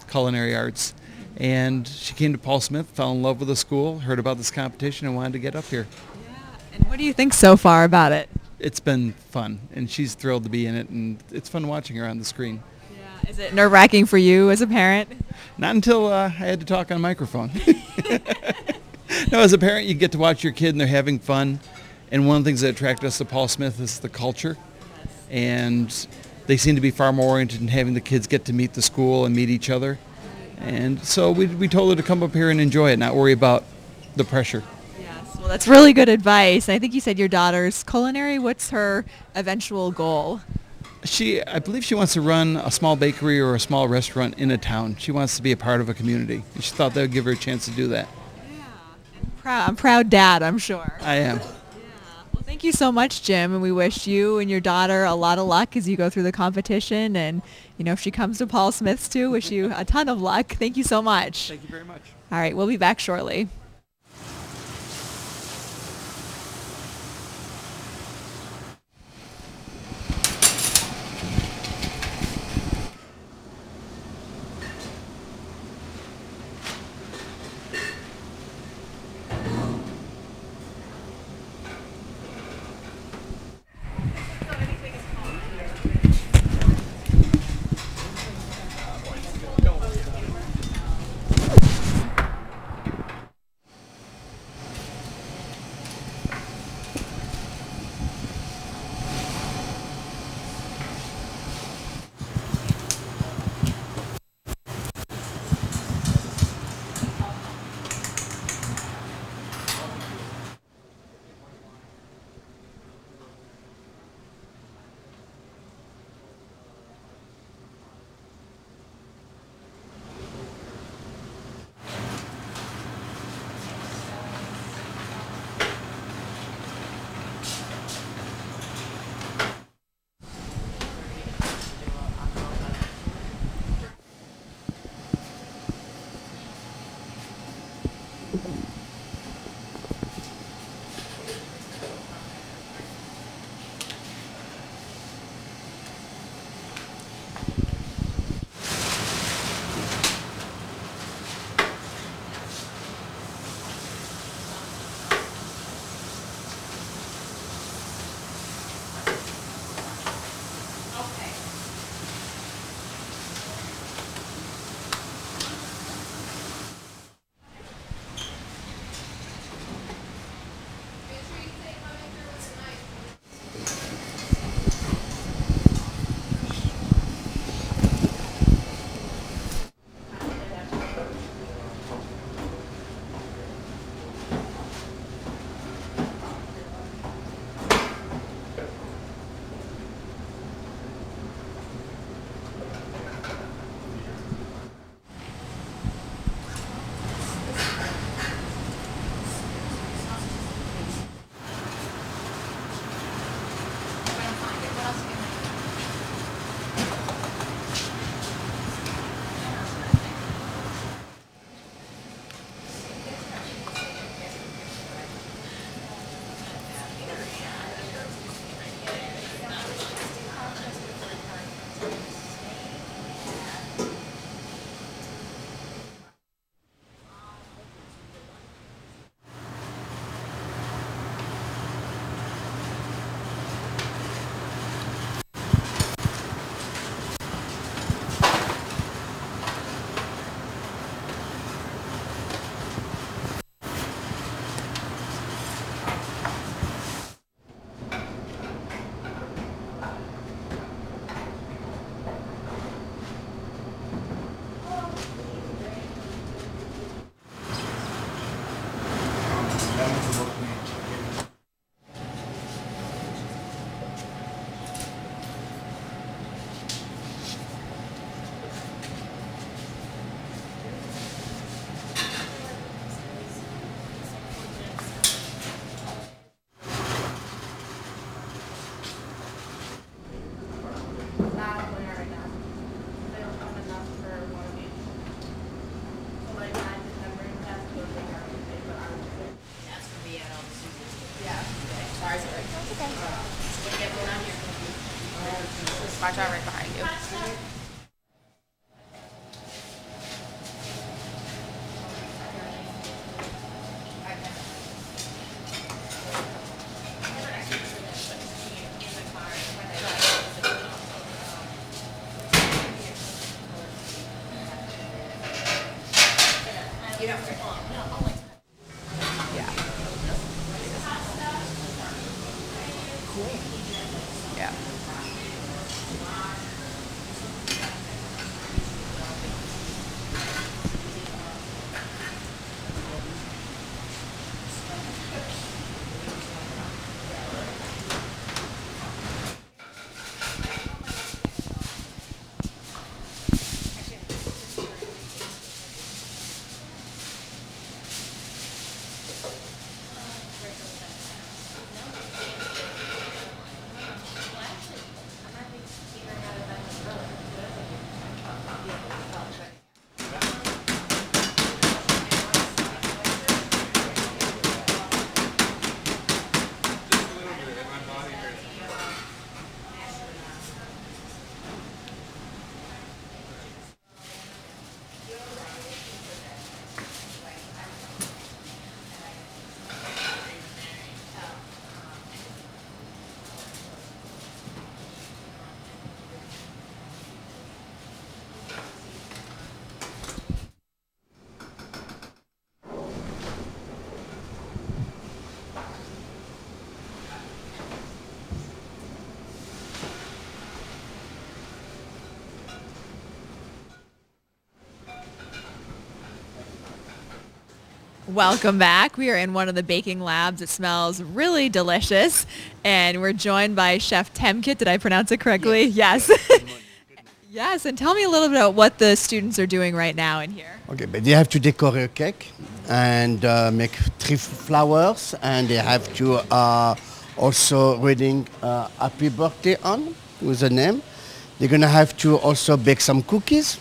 culinary arts, and she came to Paul Smith, fell in love with the school, heard about this competition, and wanted to get up here. And what do you think so far about it? It's been fun, and she's thrilled to be in it, and it's fun watching her on the screen. Yeah. Is it nerve-wracking for you as a parent? Not until I had to talk on a microphone. No, as a parent, you get to watch your kid, and they're having fun. And one of the things that attracted us to Paul Smith is the culture. And they seem to be far more oriented in having the kids get to meet the school and meet each other. And so we told her to come up here and enjoy it, not worry about the pressure. Well, that's really good advice. I think you said your daughter's culinary. What's her eventual goal? I believe she wants to run a small bakery or a small restaurant in a town. She wants to be a part of a community. And she thought that would give her a chance to do that. Yeah, I'm proud dad, I'm sure. I am. Well, thank you so much, Jim, and we wish you and your daughter a lot of luck as you go through the competition. And, you know, if she comes to Paul Smith's too, wish you a ton of luck. Thank you so much. Thank you very much. All right, we'll be back shortly. Watch out right behind you. Yeah. Welcome back. We are in one of the baking labs. It smells really delicious. And we're joined by Chef Temkit. Did I pronounce it correctly? Yes. Yes. And tell me a little bit about what the students are doing right now in here. Okay, but they have to decorate a cake and make 3 flowers, and they have to also reading happy birthday on with a name. They're going to have to also bake some cookies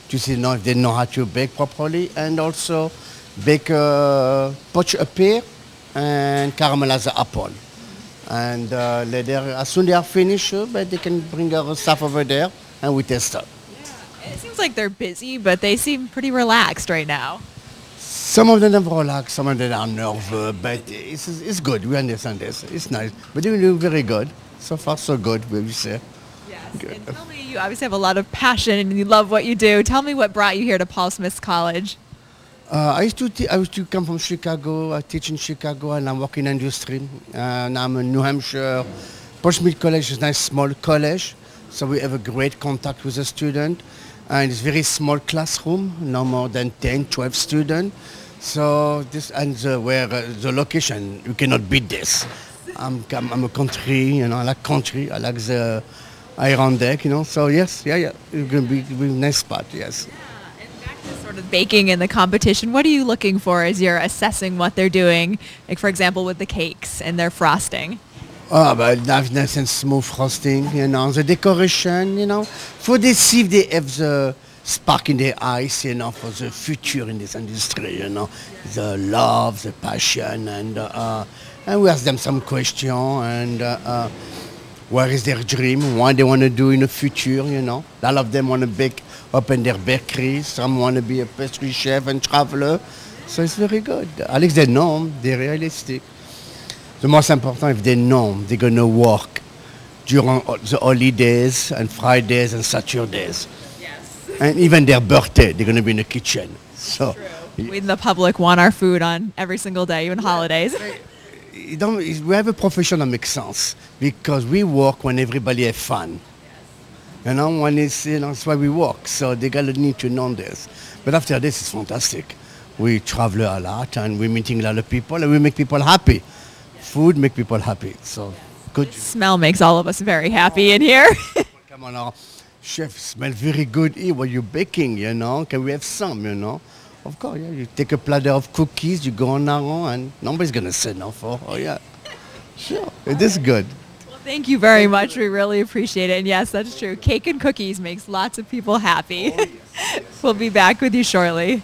to see if they know how to bake properly, and also bake poach a pear and caramelize the apple. And later, as soon as they are finished, but they can bring our stuff over there and we test it. Yeah. It seems like they're busy, but they seem pretty relaxed right now. Some of them are relaxed, some of them are nervous, but it's good. We understand this. It's nice. But they're doing very good. So far, so good, we say. Yes. Good. And tell me, you obviously have a lot of passion and you love what you do. Tell me what brought you here to Paul Smith College. I used to come from Chicago. I teach in Chicago, and I'm working in industry. And I'm in New Hampshire. Paul Smith College is a nice small college, so we have a great contact with the student. And it's very small classroom, no more than 10, 12 students. So this and where the location, you cannot beat this. I'm a country, I like country. I like the iron deck, So yes, it's going to be a nice spot, yes. Sort of baking in the competition, what are you looking for as you're assessing what they're doing, like for example with the cakes and their frosting? Oh, but nice and smooth frosting, the decoration, for they see if they have the spark in their eyes, for the future in this industry, the love, the passion, and we ask them some question, and where is their dream, what they want to do in the future, All of them want to bake, open their bakeries, some want to be a pastry chef and traveler, so it's very good. At least they know, they're realistic. The most important, if they know they're going to work during the holidays and Fridays and Saturdays. Yes. And even their birthday, they're going to be in the kitchen. So, we in the public want our food on every single day, even holidays. We have a profession that makes sense because we work when everybody has fun. When it's, that's why we work. So they gotta need to know this. But after this, it's fantastic. We travel a lot and we're meeting a lot of people and we make people happy. Food make people happy. So good. Smell makes all of us very happy in here. Come on now. Chef, smell very good here while you're baking, Can we have some, Of course, yeah. You take a platter of cookies, you go on around and nobody's going to say no for, Sure, it is good. Well, thank you very much. We really appreciate it. And yes, that's true. Cake and cookies makes lots of people happy. Oh, yes. We'll be back with you shortly.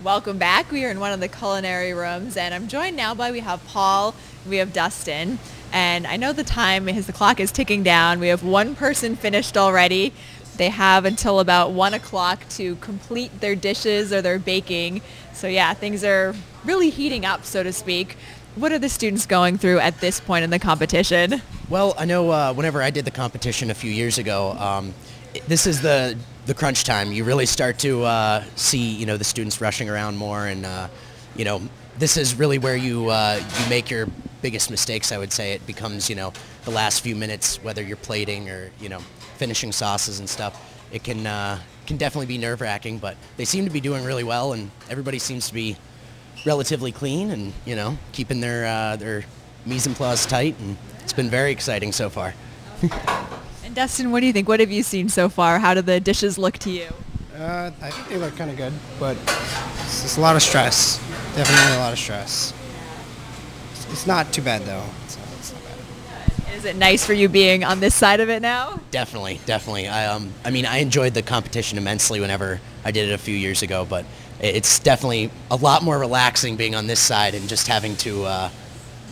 Welcome back. We are in one of the culinary rooms, and I'm joined now by, we have Paul, we have Dustin, and I know the time, the clock is ticking down. We have one person finished already. They have until about 1 o'clock to complete their dishes or their baking. So yeah, things are really heating up, so to speak. What are the students going through at this point in the competition? Well, I know whenever I did the competition a few years ago, this is the crunch time. You really start to see, the students rushing around more, and this is really where you make your biggest mistakes. I would say it becomes, the last few minutes, whether you're plating or finishing sauces and stuff. It can definitely be nerve-wracking, but they seem to be doing really well, and everybody seems to be relatively clean and keeping their mise en place tight, and it's been very exciting so far. And Dustin, what do you think? What have you seen so far? How do the dishes look to you? I think they look kind of good, but it's just a lot of stress. Definitely a lot of stress. It's not too bad though. It's not bad. Is it nice for you being on this side of it now? Definitely. I mean, I enjoyed the competition immensely whenever I did it a few years ago, but it's definitely a lot more relaxing being on this side and just having to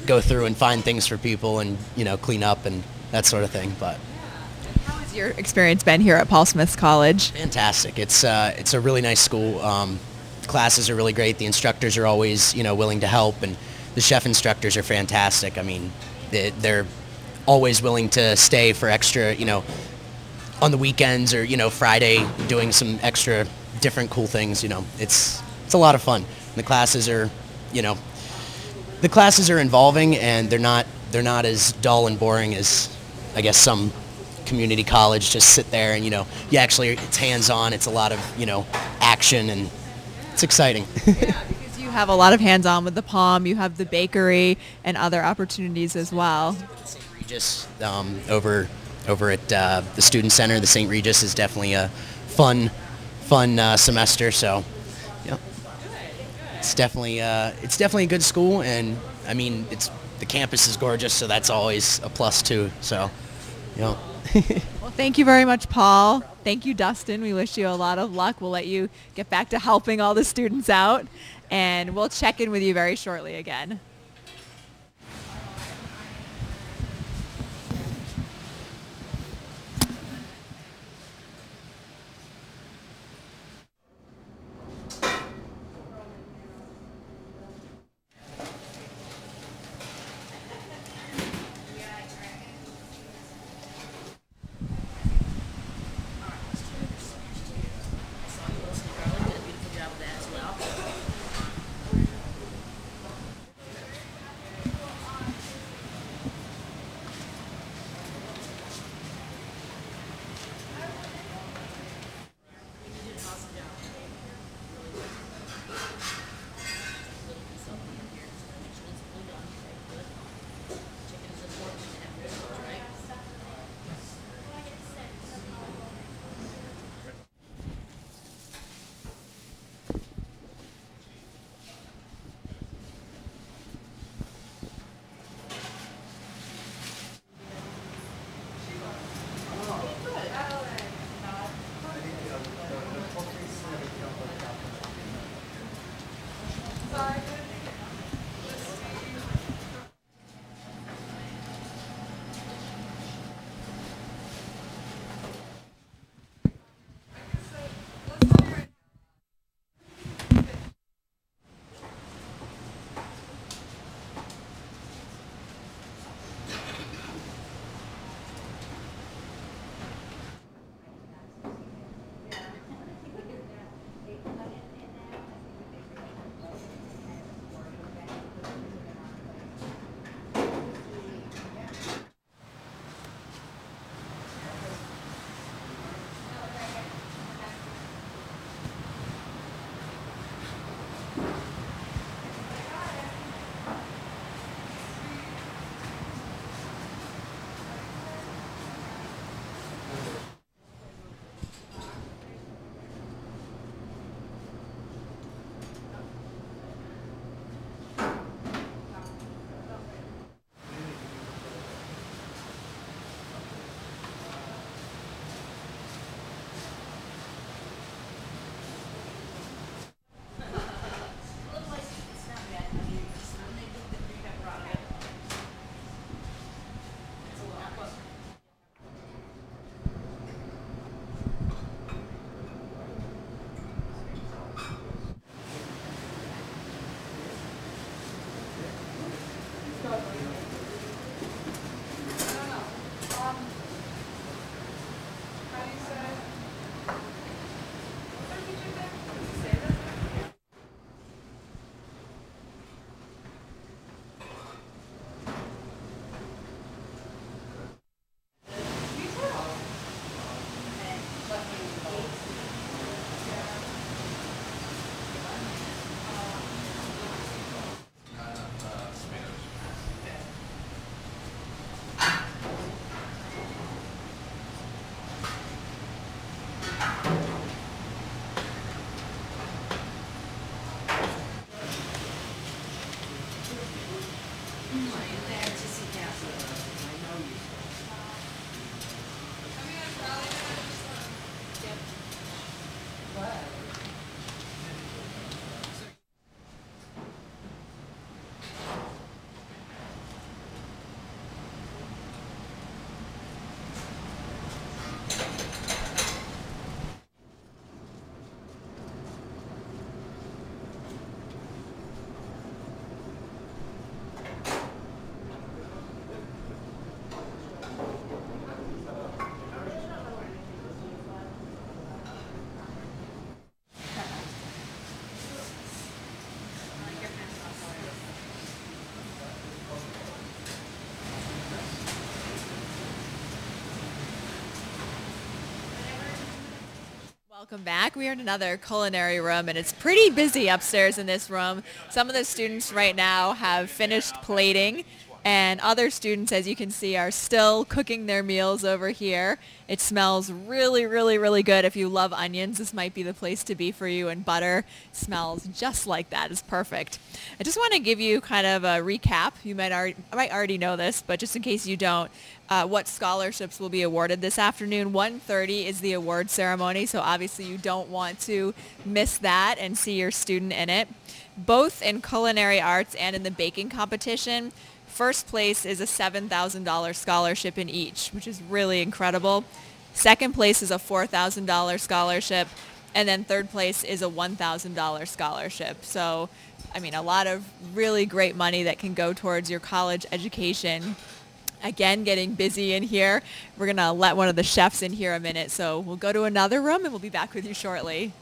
go through and find things for people and clean up and that sort of thing. But how has your experience been here at Paul Smith College? Fantastic. It's a really nice school. Classes are really great. The instructors are always willing to help, and the chef instructors are fantastic. I mean, they're always willing to stay for extra, on the weekends or Friday, doing some extra different cool things. It's a lot of fun. The classes are involving, and they're not as dull and boring as I guess some community college. Just sit there and it's hands-on. It's a lot of action, and it's exciting. Yeah, because you have a lot of hands-on with the Palm. You have the bakery and other opportunities as well. St. Regis over at the Student Center. The St. Regis is definitely a fun semester. So yeah, it's definitely a good school, and I mean the campus is gorgeous, so that's always a plus too. So Well, thank you very much, Paul. Thank you, Dustin. We wish you a lot of luck. We'll let you get back to helping all the students out, and we'll check in with you very shortly again. Welcome back. We are in another culinary room, and it's pretty busy upstairs in this room. Some of the students right now have finished plating, and other students, as you can see, are still cooking their meals over here. It smells really, really, really good. If you love onions, this might be the place to be for you, and butter smells just like that. It's perfect. I just want to give you kind of a recap. You might already know this, but just in case you don't, what scholarships will be awarded this afternoon. 1:30 is the award ceremony, so obviously you don't want to miss that and see your student in it. Both in culinary arts and in the baking competition, first place is a $7,000 scholarship in each, which is really incredible. Second place is a $4,000 scholarship, and then third place is a $1,000 scholarship. So, I mean, a lot of really great money that can go towards your college education. Again, getting busy in here. We're going to let one of the chefs in here a minute, so we'll go to another room and we'll be back with you shortly.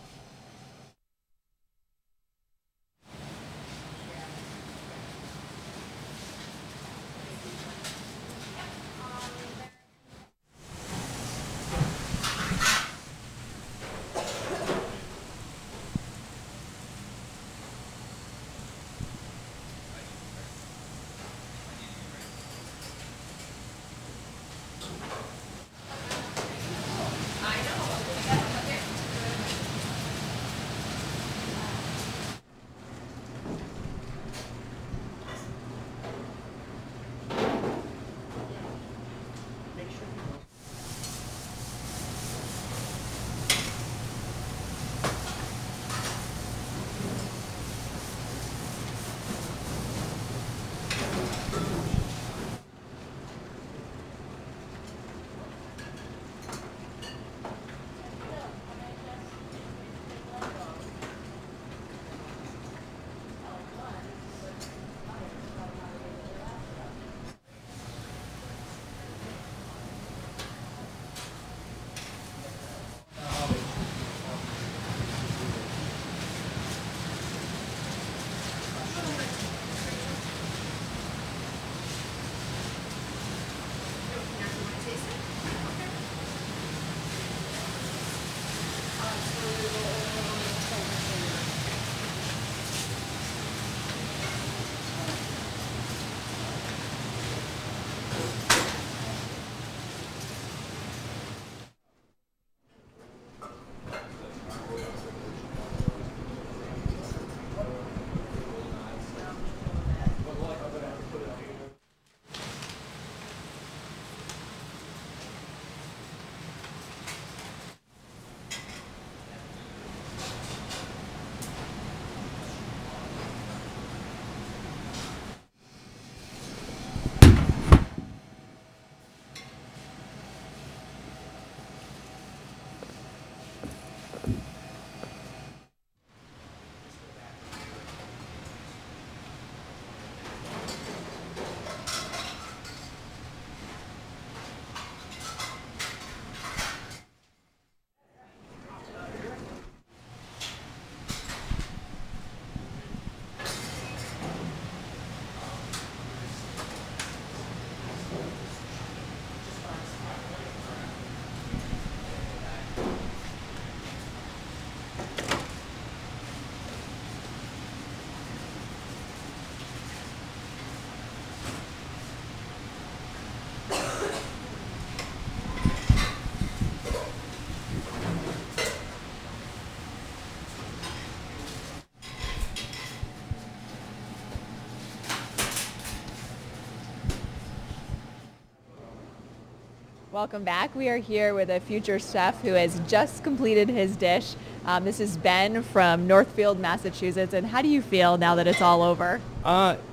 Welcome back. We are here with a future chef who has just completed his dish. This is Ben from Northfield, Massachusetts. And how do you feel now that it's all over?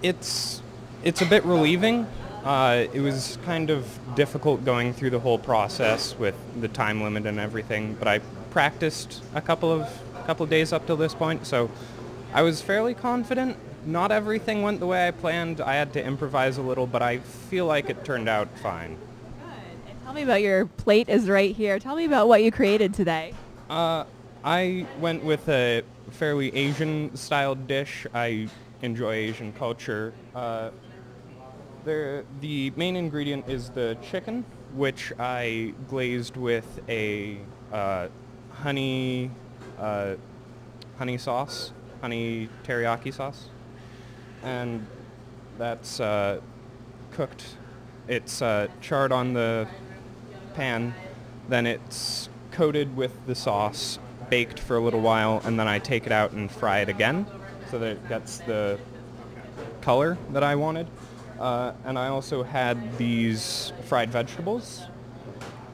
It's a bit relieving. It was kind of difficult going through the whole process with the time limit and everything, but I practiced a couple of days up till this point, so I was fairly confident. Not everything went the way I planned. I had to improvise a little, but I feel like it turned out fine. Tell me about your plate is right here. Tell me about what you created today. I went with a fairly Asian-styled dish. I enjoy Asian culture. The main ingredient is the chicken, which I glazed with a honey honey sauce, honey teriyaki sauce, and that's cooked. It's charred on the pan, then it's coated with the sauce, baked for a little while, and then I take it out and fry it again so that it gets the color that I wanted. And I also had these fried vegetables.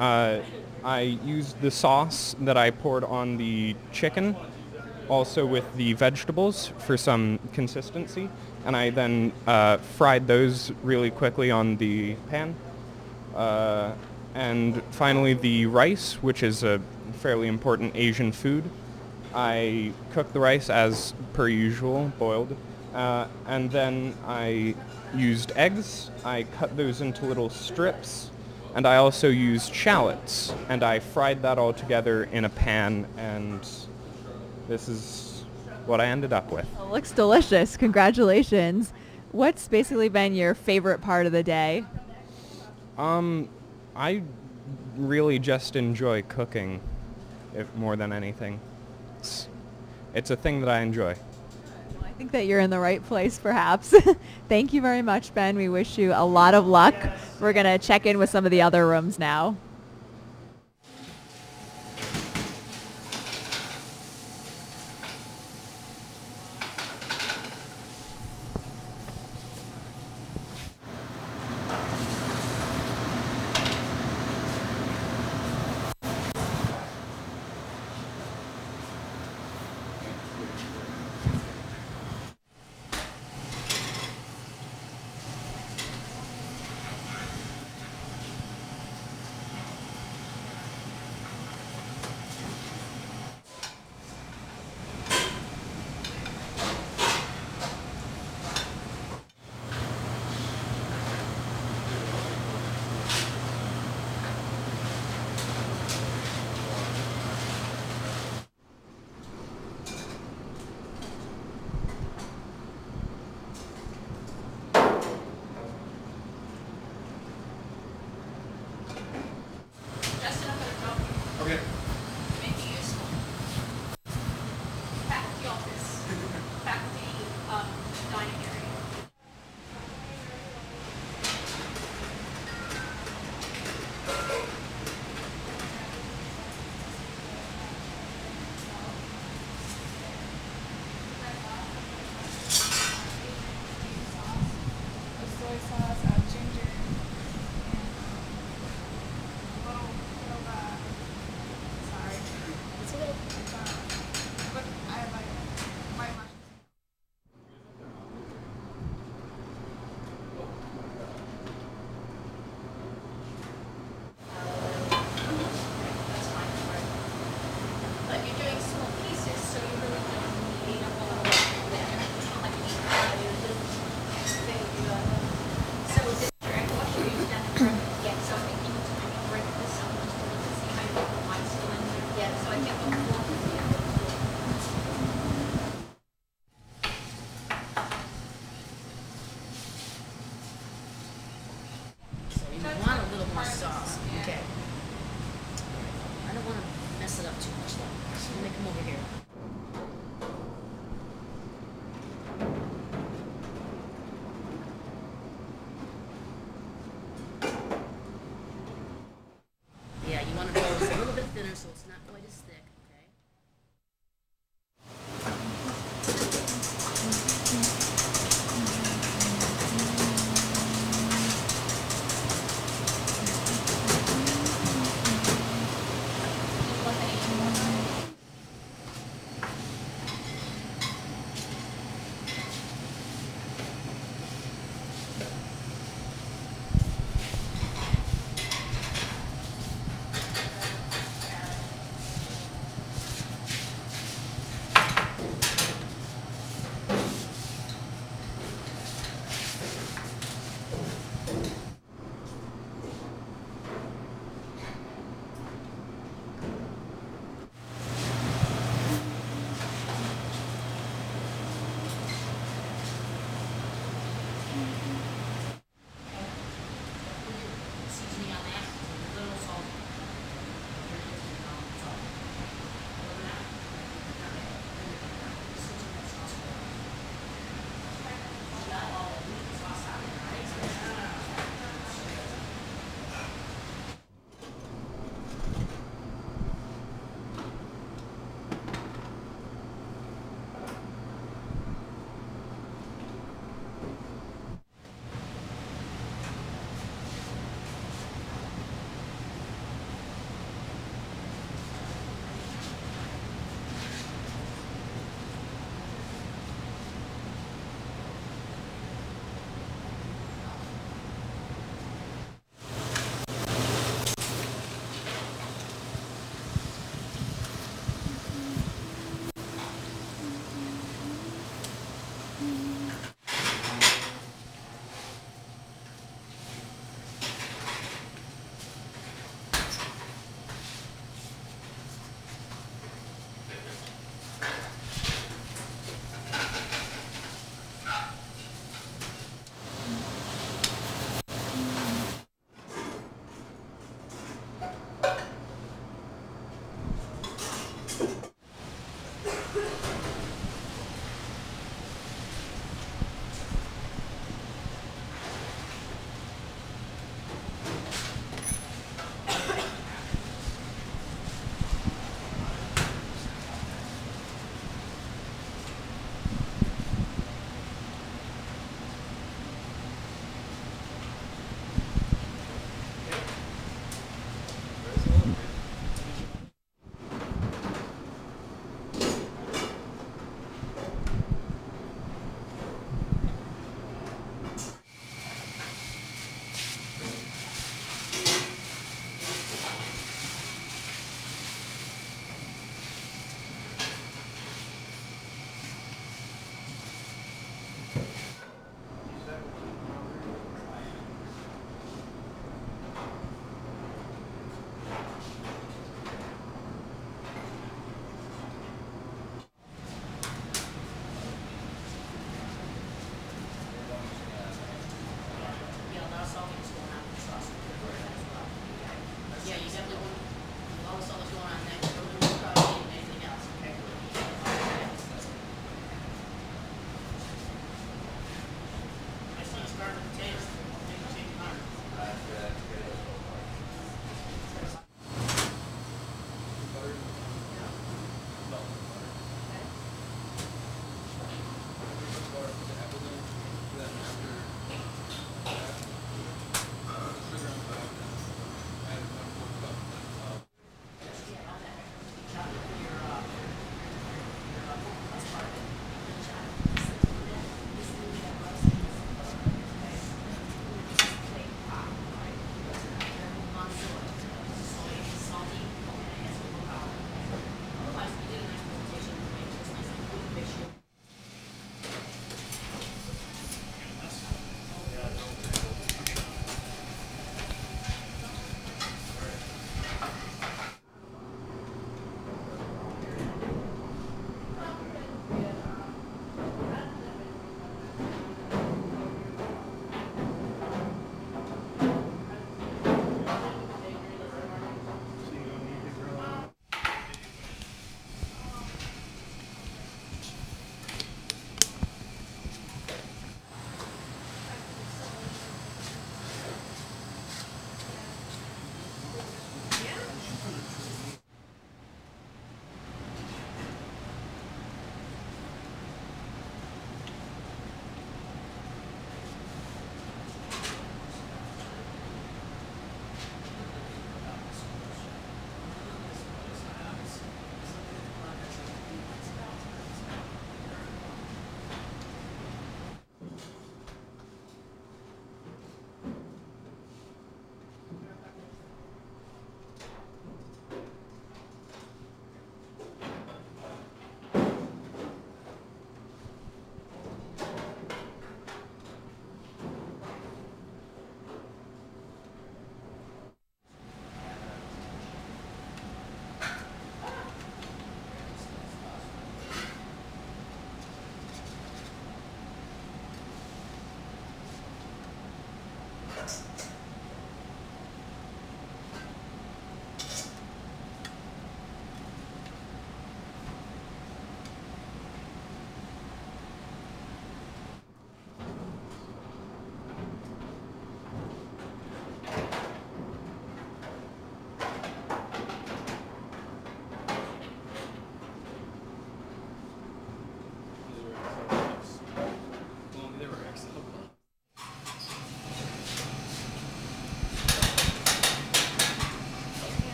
I used the sauce that I poured on the chicken also with the vegetables for some consistency, and I then fried those really quickly on the pan. And finally the rice, which is a fairly important Asian food. I cooked the rice as per usual, boiled, and then I used eggs. I cut those into little strips, and I also used shallots, and I fried that all together in a pan, and this is what I ended up with. It looks delicious. Congratulations. What's basically been your favorite part of the day? I really just enjoy cooking, more than anything. It's a thing that I enjoy. I think that you're in the right place, perhaps. Thank you very much, Ben. We wish you a lot of luck. We're going to check in with some of the other rooms now. Okay. Faculty office, faculty dining area. Soy sauce, ginger. Sorry. It's a little, but I have like white mushrooms. But you're doing small pieces, so you really don't need a whole lot there. It's not like you need to buy a little thing. So this direct wash you use down the front. Yeah, so I think you need to maybe break this up just a little to see how you put white still in there. Yeah, so I think the water. So you want a little more sauce. Okay. I don't want to mess it up too much though. So let me come over here. Yeah, you want to roll this a little bit thinner so it's not quite as thick, okay?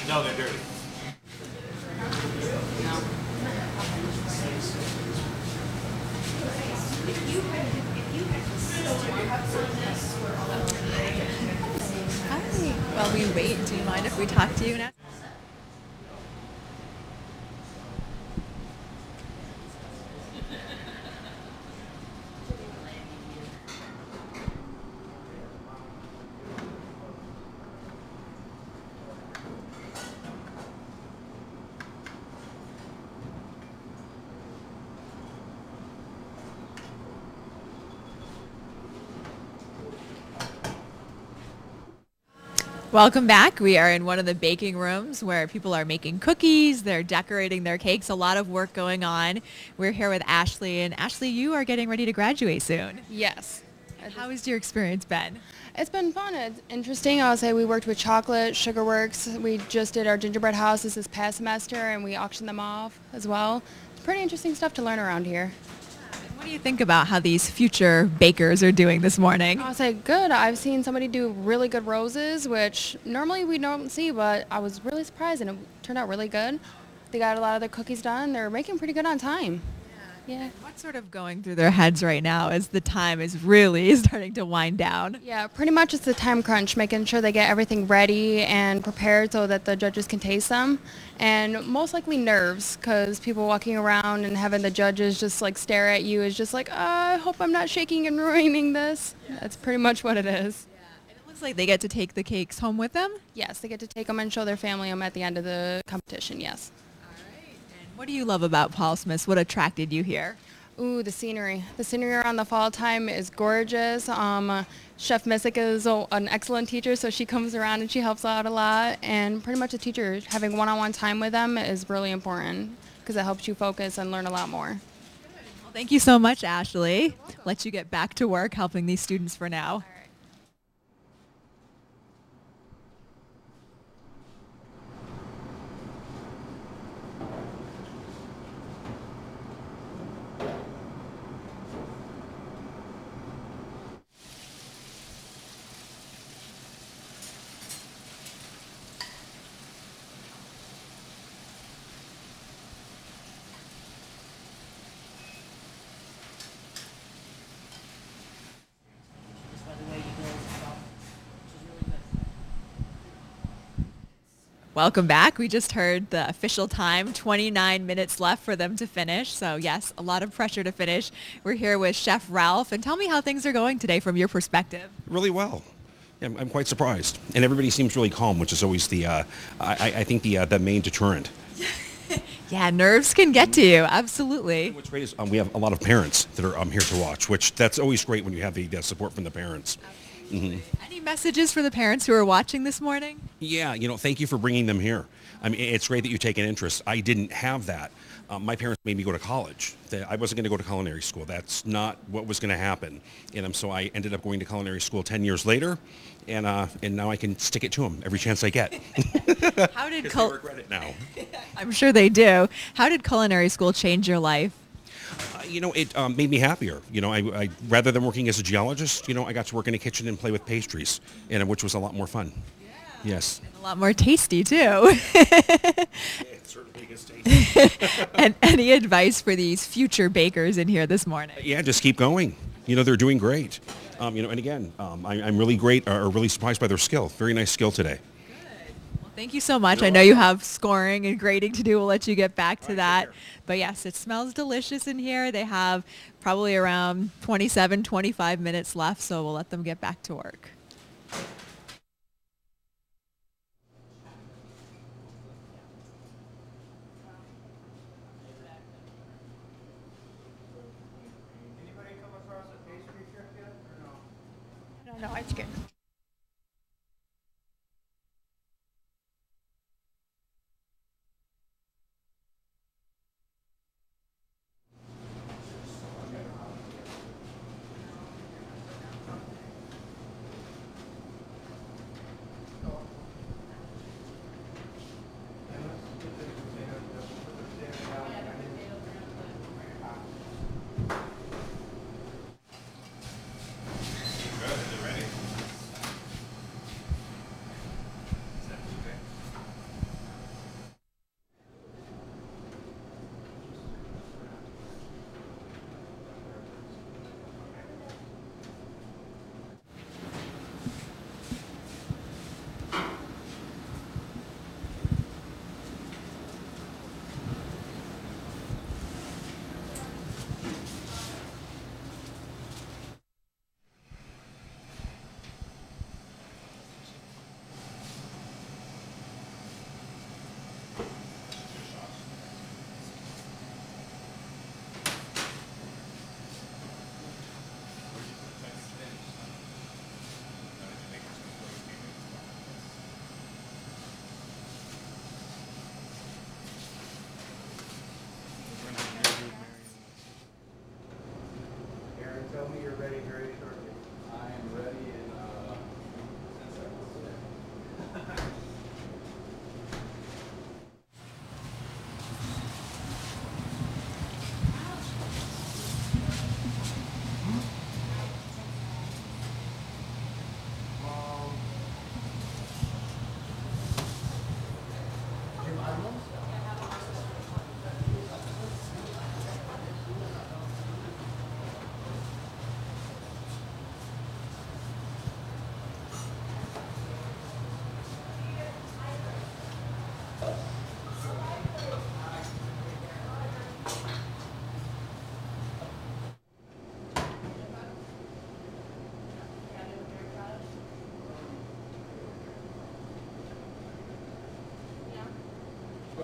No, they're dirty. Hi. While we wait, do you mind if we talk to you now? Welcome back. We are in one of the baking rooms where people are making cookies, they're decorating their cakes, a lot of work going on. We're here with Ashley, and Ashley, you are getting ready to graduate soon. Yes. How has your experience been? It's been fun. It's interesting. I'll say we worked with chocolate, Sugar Works. We just did our gingerbread houses this past semester, and we auctioned them off as well. It's pretty interesting stuff to learn around here. What do you think about how these future bakers are doing this morning? I'll say good. I've seen somebody do really good roses, which normally we don't see, but I was really surprised, and it turned out really good. They got a lot of their cookies done. They're making pretty good on time. Yeah. What's sort of going through their heads right now as the time is really starting to wind down? Yeah, pretty much it's the time crunch, making sure they get everything ready and prepared so that the judges can taste them. And most likely nerves, because people walking around and having the judges just like stare at you is just like, I hope I'm not shaking and ruining this. That's pretty much what it is. It looks like they get to take the cakes home with them? Yes, they get to take them and show their family them at the end of the competition, yes. What do you love about Paul Smith's? What attracted you here? Ooh, the scenery. The scenery around the fall time is gorgeous. Chef Missick is an excellent teacher, so she comes around and she helps out a lot. And pretty much the teacher having one-on-one time with them is really important because it helps you focus and learn a lot more. Well, thank you so much, Ashley. Let you get back to work helping these students for now. Welcome back. We just heard the official time, 29 minutes left for them to finish. So yes, a lot of pressure to finish. We're here with Chef Ralph, and tell me how things are going today from your perspective. Really well. Yeah, I'm quite surprised. And everybody seems really calm, which is always the, I think the main deterrent. Yeah, nerves can get to you. Absolutely. What's great is we have a lot of parents that are here to watch, which that's always great when you have the support from the parents. Mm-hmm. Any messages for the parents who are watching this morning? Yeah, thank you for bringing them here. I mean, it's great that you take an interest. I didn't have that. My parents made me go to college. I wasn't going to go to culinary school. That's not what was going to happen. And so I ended up going to culinary school 10 years later, and now I can stick it to them every chance I get. How did I regret it now. I'm sure they do. How did culinary school change your life? It made me happier. I rather than working as a geologist, I got to work in a kitchen and play with pastries, which was a lot more fun. Yeah. Yes. And a lot more tasty, too. It certainly is tasty. And any advice for these future bakers in here this morning? Yeah, just keep going. They're doing great. And again, I'm really great, or really surprised by their skill. Very nice skill today. Thank you so much. I know you have scoring and grading to do. We'll let you get back to that. But yes, it smells delicious in here. They have probably around 27, 25 minutes left, so we'll let them get back to work. Anybody come across a pastry trick yet or no? No, it's good.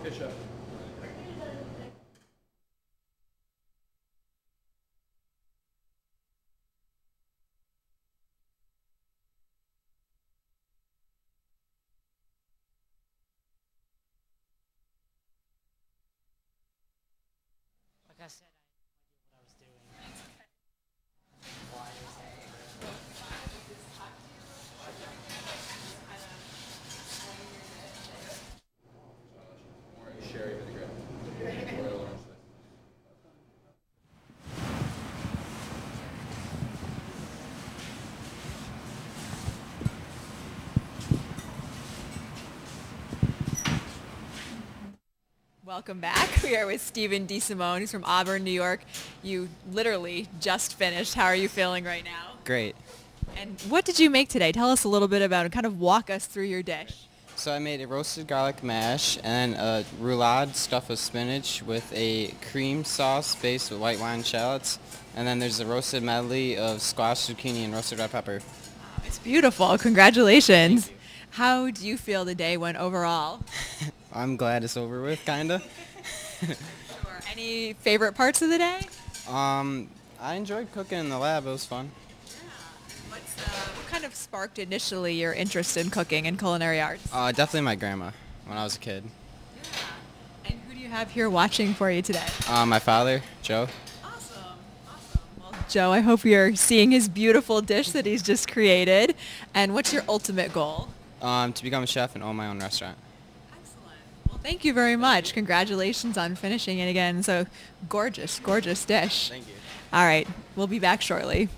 Okay, chef. Like I said, I had no idea what I was doing. Why is Sherry vinaigrette. Royal orange slice. Welcome back. We are with Stephen DeSimone. He's from Auburn, New York. You literally just finished. How are you feeling right now? Great. And what did you make today? Tell us a little bit about it. Kind of walk us through your dish. So I made a roasted garlic mash and a roulade stuffed with spinach with a cream sauce based with white wine shallots. And then there's a roasted medley of squash, zucchini, and roasted red pepper. It's beautiful. Congratulations. How do you feel the day went overall? I'm glad it's over with, kinda. Sure. Any favorite parts of the day? I enjoyed cooking in the lab. It was fun. What kind of sparked initially your interest in cooking and culinary arts? Definitely my grandma when I was a kid. And who do you have here watching for you today? My father, Joe. Well, Joe, I hope you're seeing his beautiful dish that he's just created. And what's your ultimate goal? To become a chef and own my own restaurant. Well, thank you very much. Congratulations on finishing it again. So gorgeous, gorgeous dish. Thank you. All right. We'll be back shortly.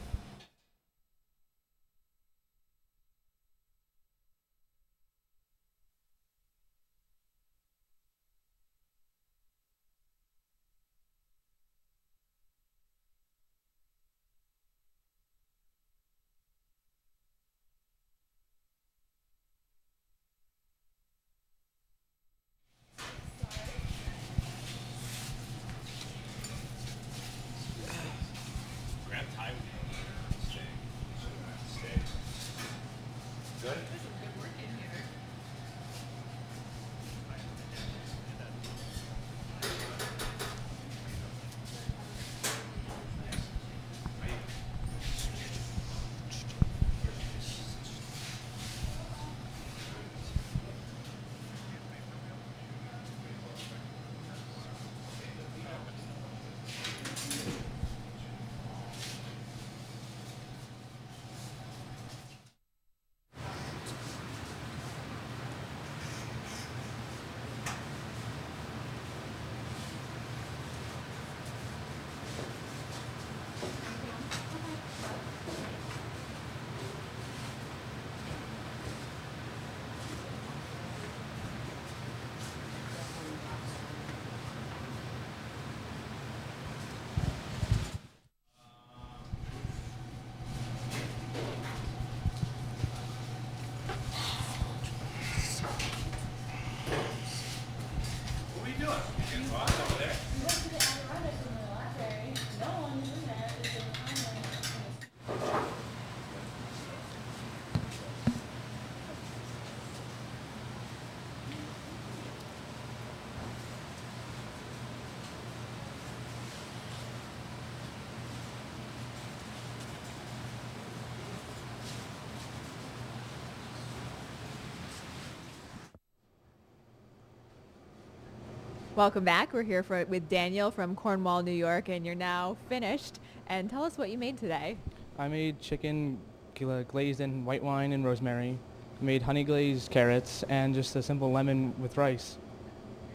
Welcome back. We're here with Daniel from Cornwall, New York, and you're now finished. And tell us what you made today. I made chicken glazed in white wine and rosemary. I made honey glazed carrots and just a simple lemon with rice.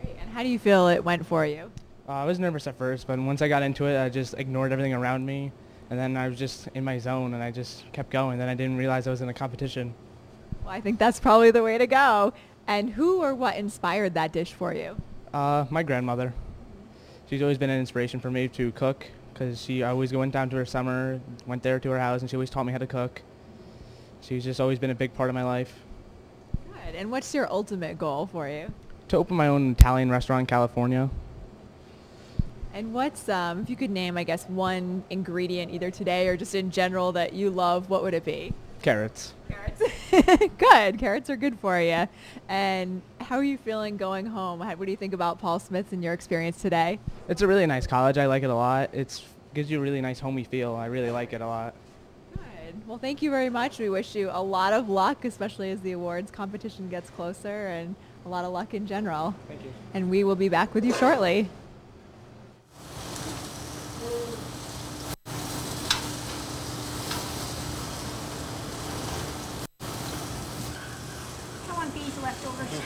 Great. And how do you feel it went for you? I was nervous at first, but once I got into it, I just ignored everything around me. And then I was just in my zone, and I just kept going. Then I didn't realize I was in a competition. Well, I think that's probably the way to go. And who or what inspired that dish for you? My grandmother. She's always been an inspiration for me to cook because she always went down to her summer, went there to her house, and she always taught me how to cook. She's just always been a big part of my life. Good. And what's your ultimate goal for you? To open my own Italian restaurant in California. And what's, if you could name, I guess, one ingredient either today or just in general that you love, what would it be? Carrots. Carrots. Good. Carrots are good for you. And how are you feeling going home? What do you think about Paul Smith and your experience today? It's a really nice college. I like it a lot. It gives you a really nice homey feel. I really like it a lot. Good. Well, thank you very much. We wish you a lot of luck, especially as the awards competition gets closer, and a lot of luck in general. Thank you. And we will be back with you shortly. I want these leftovers.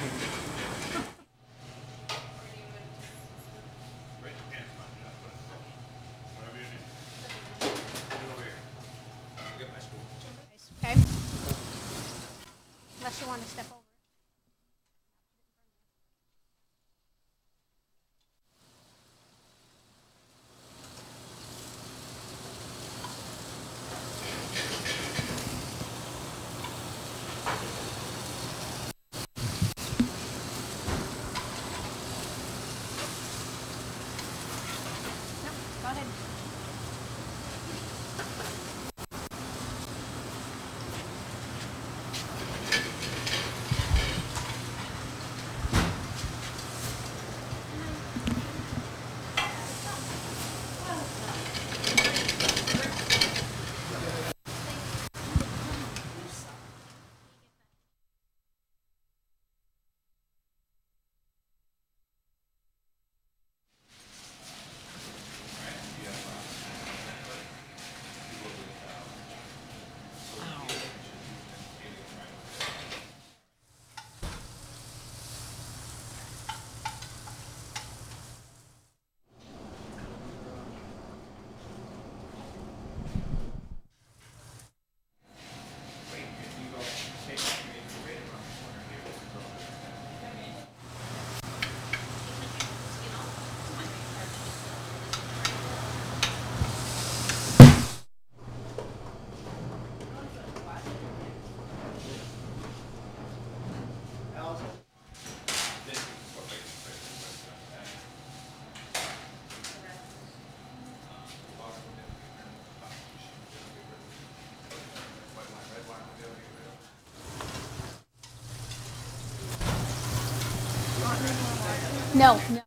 Okay. Unless you want to step over. Go ahead. No, no.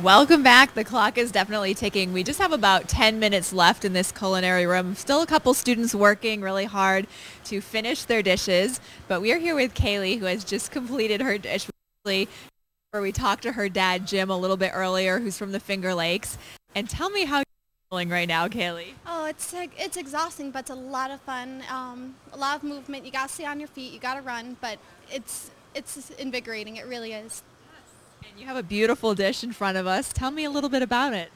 Welcome back. The clock is definitely ticking. We just have about 10 minutes left in this culinary room. Still a couple students working really hard to finish their dishes, but we are here with Kaylee, who has just completed her dish, where we talked to her dad, Jim, a little bit earlier, who's from the Finger Lakes. And tell me how you're feeling right now, Kaylee. Oh, it's exhausting, but it's a lot of fun. A lot of movement. You got to stay on your feet. You got to run, but it's invigorating. It really is. And you have a beautiful dish in front of us. Tell me a little bit about it.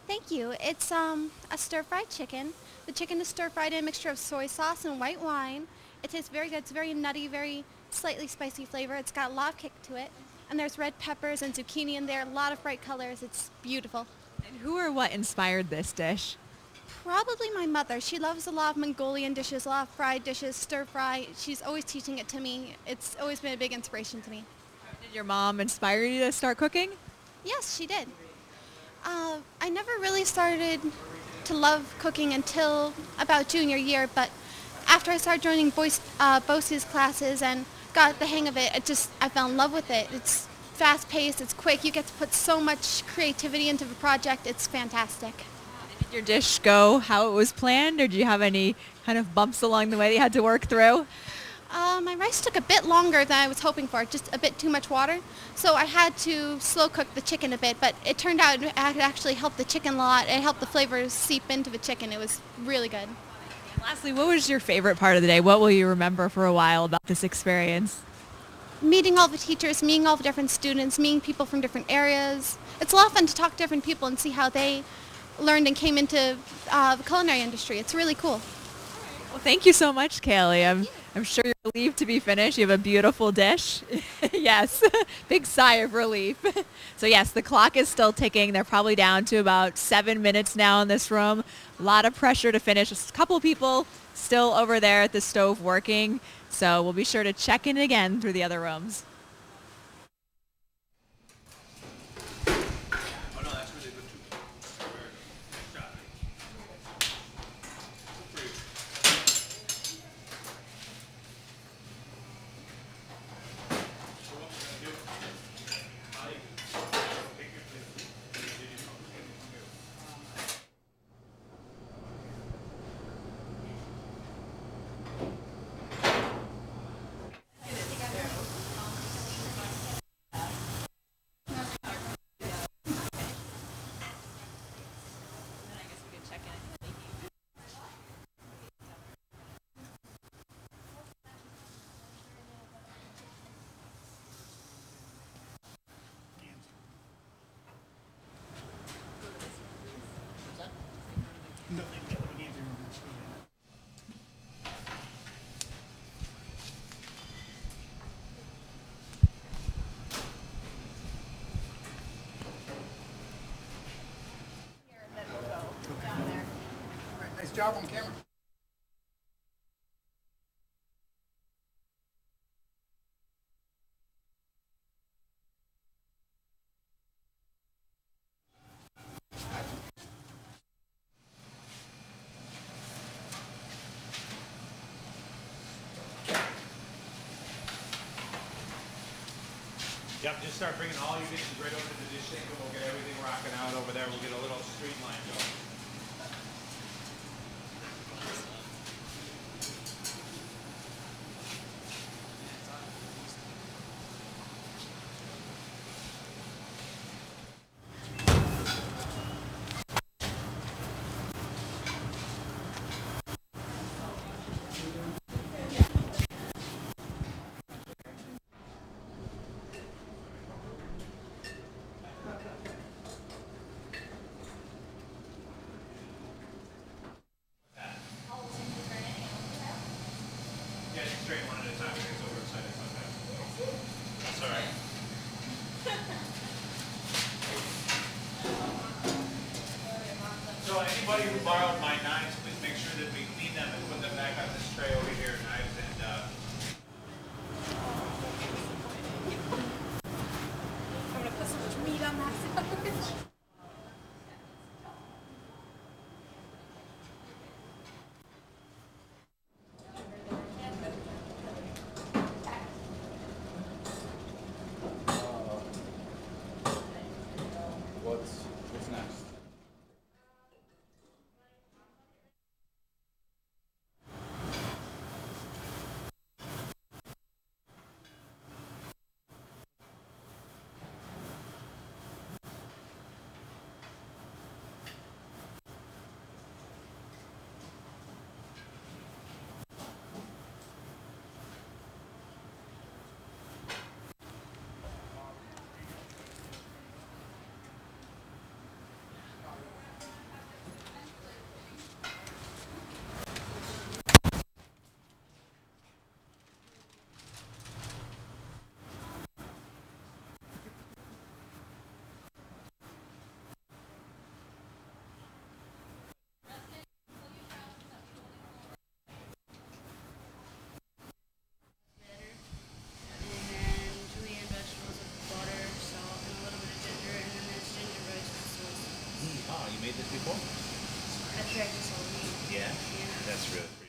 Thank you. It's a stir-fried chicken. The chicken is stir-fried in a mixture of soy sauce and white wine. It tastes very good. It's very nutty, very slightly spicy flavor. It's got a lot of kick to it. And there's red peppers and zucchini in there, a lot of bright colors. It's beautiful. And who or what inspired this dish? Probably my mother. She loves a lot of Mongolian dishes, a lot of fried dishes, stir-fry. She's always teaching it to me. It's always been a big inspiration to me. Did your mom inspire you to start cooking? Yes, she did. I never really started to love cooking until about junior year, but after I started joining BOCES classes and got the hang of it, I fell in love with it. It's fast-paced, it's quick, you get to put so much creativity into the project, it's fantastic. Did your dish go how it was planned, or did you have any kind of bumps along the way that you had to work through? My rice took a bit longer than I was hoping for, just a bit too much water. So I had to slow cook the chicken a bit, but it turned out it actually helped the chicken a lot. It helped the flavors seep into the chicken. It was really good. And lastly, what was your favorite part of the day? What will you remember for a while about this experience? Meeting all the teachers, meeting all the different students, meeting people from different areas. It's a lot of fun to talk to different people and see how they learned and came into the culinary industry. It's really cool. Well, thank you so much, Kaylee. I'm sure you're relieved to be finished. You have a beautiful dish. Yes, big sigh of relief. So yes, the clock is still ticking. They're probably down to about 7 minutes now in this room. A lot of pressure to finish. Just a couple people still over there at the stove working. So we'll be sure to check in again through the other rooms. Nice job on camera. Yep, just start bringing all your dishes right over to the dish sink and we'll get everything rocking out over there. We'll get a little streamline going. Straight one at a time. It gets overexcited sometimes. That's all right. So anybody who borrowed my knives, please make sure that we clean them and put them back on this tray over here. Knives and I'm going to put so much meat on that sandwich. made this before? Yeah? That's really pretty.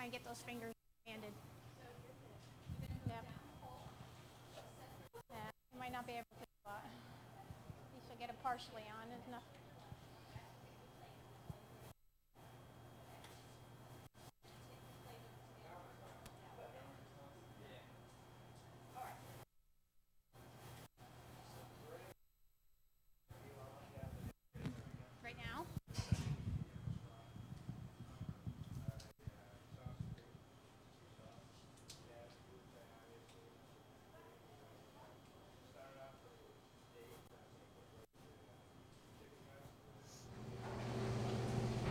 and get those fingers banded. Yep. Yeah, you might not be able to, but at least you'll get it partially on. It's enough. Right now?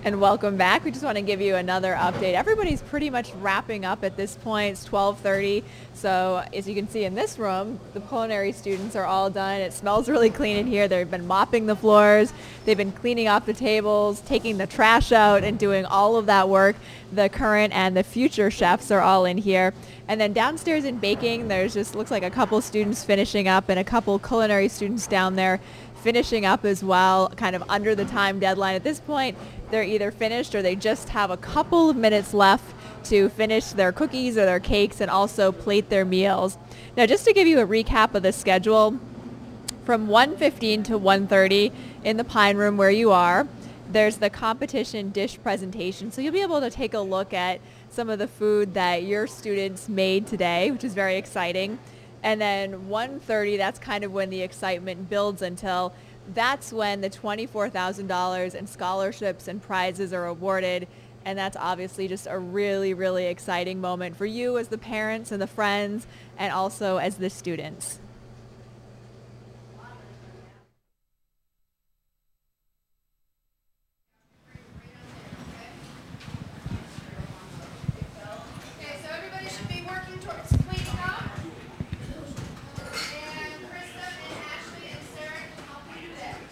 And welcome back. We just want to give you another update. Everybody's pretty much wrapping up at this point. It's 12:30. So as you can see in this room, the culinary students are all done. It smells really clean in here. They've been mopping the floors. They've been cleaning off the tables, taking the trash out, and doing all of that work. The current and the future chefs are all in here. And then downstairs in baking, there's just looks like a couple students finishing up and a couple culinary students down there finishing up as well, kind of under the time deadline. At this point, they're either finished or they just have a couple of minutes left to finish their cookies or their cakes and also plate their meals. Now, just to give you a recap of the schedule, from 1:15 to 1:30 in the Pine Room where you are, there's the competition dish presentation. So you'll be able to take a look at some of the food that your students made today, which is very exciting. And then 1:30, that's kind of when the excitement builds until that's when the $24,000 in scholarships and prizes are awarded. And that's obviously just a really, really exciting moment for you as the parents and the friends and also as the students. Okay, so everybody should be working towards cleaning up. And Krista and Ashley and Sarah can help you do that.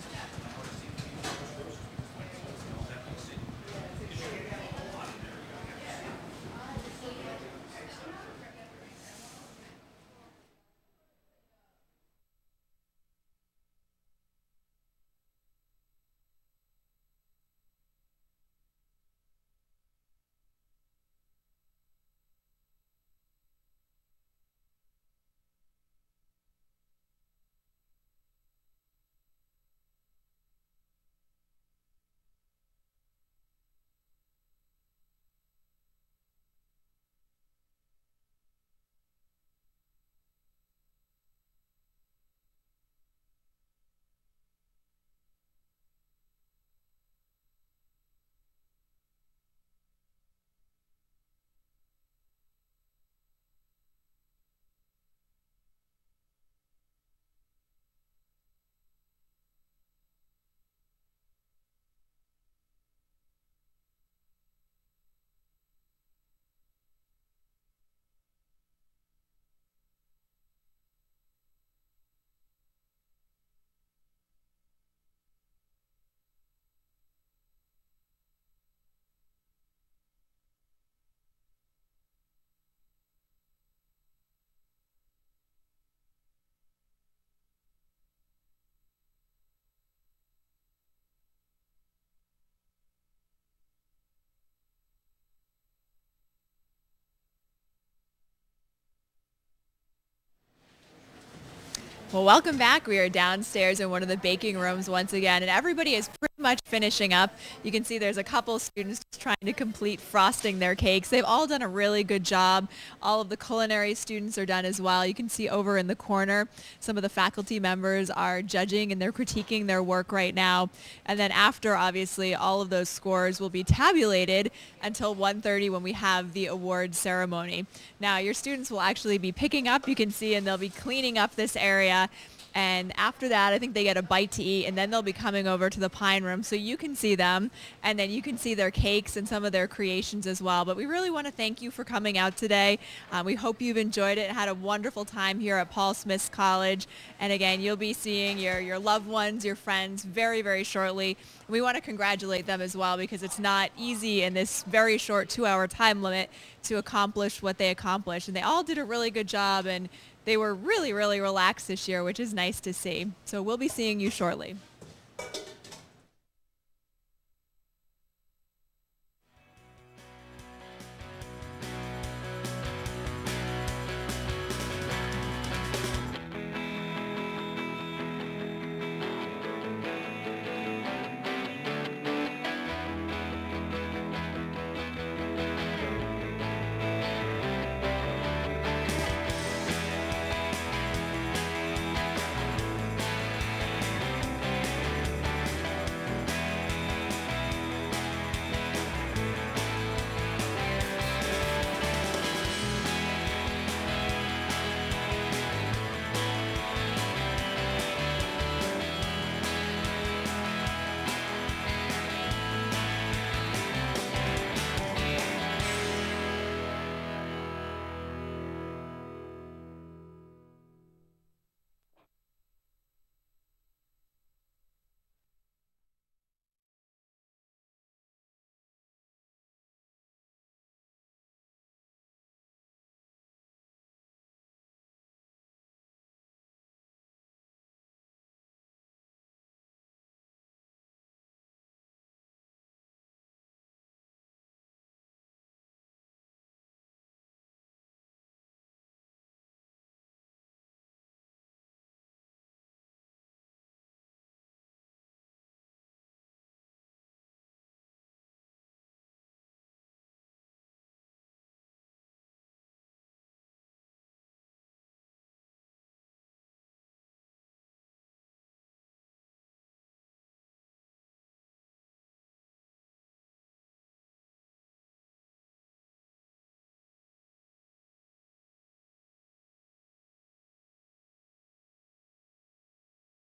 Well, welcome back. We are downstairs in one of the baking rooms once again, and everybody is pretty much finishing up. You can see there's a couple students trying to complete frosting their cakes. They've all done a really good job. All of the culinary students are done as well. You can see over in the corner, some of the faculty members are judging and they're critiquing their work right now. And then after, obviously, all of those scores will be tabulated until 1:30 when we have the award ceremony. Now, your students will actually be picking up, you can see, and they'll be cleaning up this area. And after that, I think they get a bite to eat, and then they'll be coming over to the Pine Room so you can see them, and then you can see their cakes and some of their creations as well. But we really want to thank you for coming out today. We hope you've enjoyed it and had a wonderful time here at Paul Smith College. And again, you'll be seeing your loved ones, your friends very, very shortly. We want to congratulate them as well because it's not easy in this very short 2-hour time limit to accomplish what they accomplished. And they all did a really good job, and they were really, really relaxed this year, which is nice to see. So we'll be seeing you shortly.